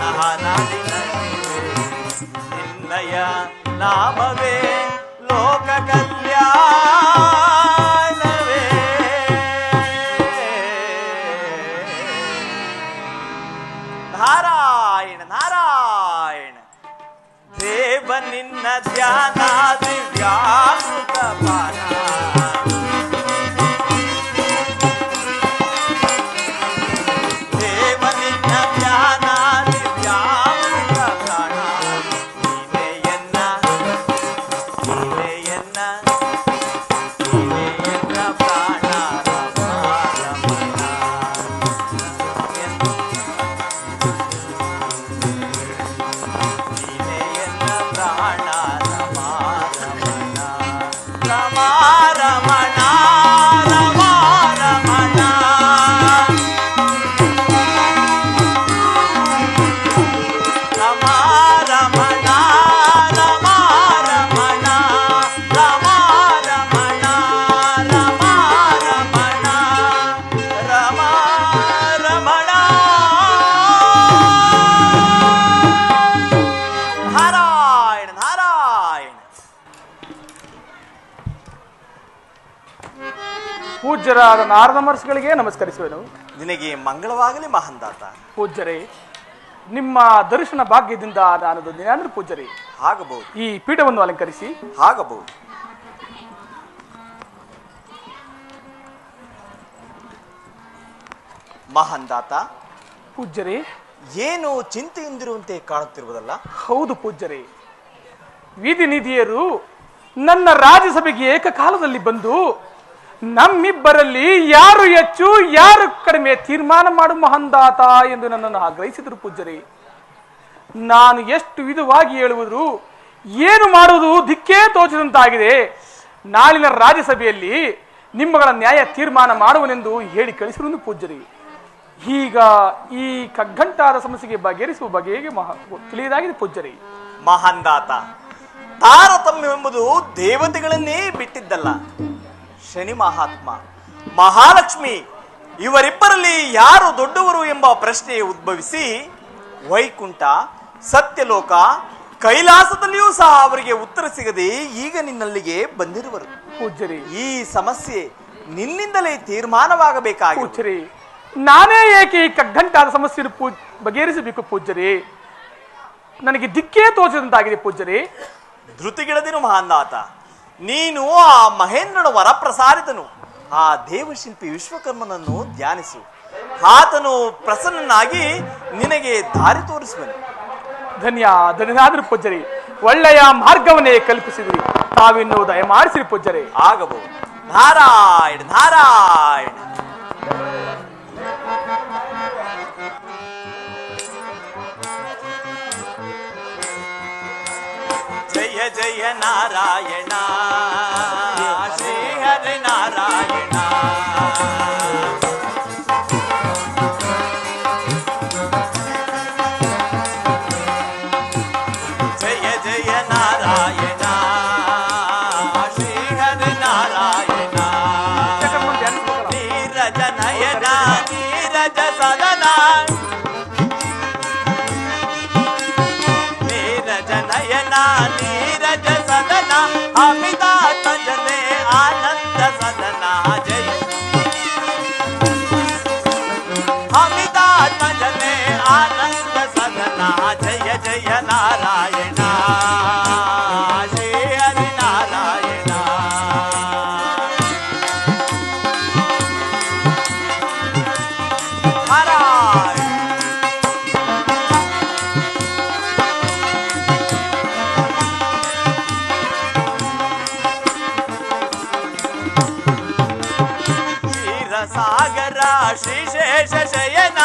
ನಾನಾಡಿನಲ್ಲಿವೆ ನಿನ್ನಯ ನಾಮವೇ ಲೋಕ ಕಲ್ಯಾಣವೇ ನಾರಾಯಣ ನಾರಾಯಣ ದೇವ ನಿನ್ನ ಧ್ಯಾನ ದಿವ್ಯಾಮೃತ ಪಾನ ದೇವ ನಿನ್ನ ಧ್ಯಾನ ದಿವ್ಯಾಮೃತ ಪ್ರಾಣ ನೀನೆಯನ್ನ ಪ್ರಾಣ ಪೂಜ್ಯರಾದ ನಾರದ ಮಹರ್ಷಿಗಳಿಗೆ ನಮಸ್ಕರಿಸುವೆನು. ನಿನಗೆ ಮಂಗಳವಾಗಲಿ ಮಹಂದಾತ. ಪೂಜ್ಯರೇ, ನಿಮ್ಮ ದರ್ಶನ ಭಾಗ್ಯದಿಂದ ನಾನು ಧನ್ಯನಾದರೆ ಪೂಜ್ಯರೇ. ಆಗಬಹುದು. ಈ ಪೀಠವನ್ನು ಅಲಂಕರಿಸಿ. ಆಗಬಹುದು. ಮಹಂದಾತ. ಪೂಜ್ಯರೇ, ಏನು ಚಿಂತೆಯಿಂದಿರುವಂತೆ ಕಾಣುತ್ತಿರುವುದಲ್ಲ? ಹೌದು ಪೂಜ್ಯರೇ, ವಿಧಿ ನಿಧಿಯರು ನನ್ನ ರಾಜ್ಯಸಭೆಗೆ ಏಕಕಾಲದಲ್ಲಿ ಬಂದು ನಮ್ಮಿಬ್ಬರಲ್ಲಿ ಯಾರು ಹೆಚ್ಚು ಯಾರು ಕಡಿಮೆ ತೀರ್ಮಾನ ಮಾಡು ಮಹಂದಾತ ಎಂದು ನನ್ನನ್ನು ಆಗ್ರಹಿಸಿದರು ಪೂಜ್ಯರೇ. ನಾನು ಎಷ್ಟು ವಿಧವಾಗಿ ಹೇಳುವುದು ಏನು ಮಾಡುವುದು ದಿಕ್ಕೇ ತೋಚದಂತಾಗಿದೆ. ನಾಳಿನ ರಾಜ್ಯಸಭೆಯಲ್ಲಿ ನಿಮ್ಮಗಳ ನ್ಯಾಯ ತೀರ್ಮಾನ ಮಾಡುವನೆಂದು ಹೇಳಿ ಕಳಿಸಿರುವುದು ಪೂಜ್ಯರೇ. ಈಗ ಈ ಕಗ್ಗಂಟಾದ ಸಮಸ್ಯೆಗೆ ಬಗೆಹರಿಸುವ ಬಗೆಗೆ ತಿಳಿಯದಾಗಿದೆ ಪೂಜ್ಯರೇ. ಮಹಂದಾತ, ತಾರತಮ್ಯವೆಂಬುದು ದೇವತೆಗಳನ್ನೇ ಬಿಟ್ಟಿದ್ದಲ್ಲ. ಶನಿ ಮಹಾತ್ಮ, ಮಹಾಲಕ್ಷ್ಮಿ ಇವರಿಬ್ಬರಲ್ಲಿ ಯಾರು ದೊಡ್ಡವರು ಎಂಬ ಪ್ರಶ್ನೆ ಉದ್ಭವಿಸಿ ವೈಕುಂಠ, ಸತ್ಯಲೋಕ, ಕೈಲಾಸದಲ್ಲಿಯೂ ಸಹ ಅವರಿಗೆ ಉತ್ತರ ಸಿಗದೆ ಈಗ ನಿನ್ನಲ್ಲಿಗೆ ಬಂದಿರುವರು. ಪೂಜ್ಯರೇ, ಈ ಸಮಸ್ಯೆ ನಿನ್ನಿಂದಲೇ ತೀರ್ಮಾನವಾಗಬೇಕಾಗಿದೆ. ಪೂಜ್ಯರೇ, ನಾನೇ ಏಕೆ ಈ ಕಗ್ಗಂಟಾದ ಸಮಸ್ಯೆ ಬಗೆಹರಿಸಬೇಕು ಪೂಜ್ಯರೇ? ನನಗೆ ದಿಕ್ಕೇ ತೋಚದಂತಾಗಿದೆ ಪೂಜ್ಯರೇ. ಧೃತಿಗಿಡದಿರು ಮಹಾನಾಥ, ನೀನು ಆ ಮಹೇಂದ್ರನ ವರಪ್ರಸಾರಿತನು. ಆ ದೇವಶಿಲ್ಪಿ ವಿಶ್ವಕರ್ಮನನ್ನು ಧ್ಯಾನಿಸು. ಆತನು ಪ್ರಸನ್ನನಾಗಿ ನಿನಗೆ ದಾರಿ ತೋರಿಸುವನು. ಧನ್ಯನಾದರೂ ಪೂಜ್ಯರೇ, ಒಳ್ಳೆಯ ಮಾರ್ಗವನ್ನೇ ಕಲ್ಪಿಸಿದ್ರಿ. ತಾವಿನ್ನು ದಯಮಾಡಿಸಿರಿ ಪೂಜ್ಯರೇ. ಆಗಬಹುದು. ನಾರಾಯಣ ನಾರಾಯಣ. ಜಯ ಜಯ ನಾರಾಯಣ, ಶ್ರೀ ಹರಿ ನಾರಾಯಣ. ಜಯ ಜಯ ನಾರಾಯಣ, ಶ್ರೀ ಹರಿ ನಾರಾಯಣ. ನೀರಜ ನಯನ ನೀರಜ ಸದನ, ನೀರಜ ನಯನ ನೀರಜ ಸದನ, ಅಮಿತಾತ ಜನೆ ಆನಂದ ಸದನ. ಜಯ ಅಮಿತಾತ ಜನೆ ಆನಂದ ಸದನ. ಜಯ ಜಯ ನಾರಾಯಣ, ಶ್ರೀ ಹರಿ ನಾರಾಯಣ. ಕ್ಷೀರಸಾಗರ ಶ್ರೀಶೇಷ ಶಯನ,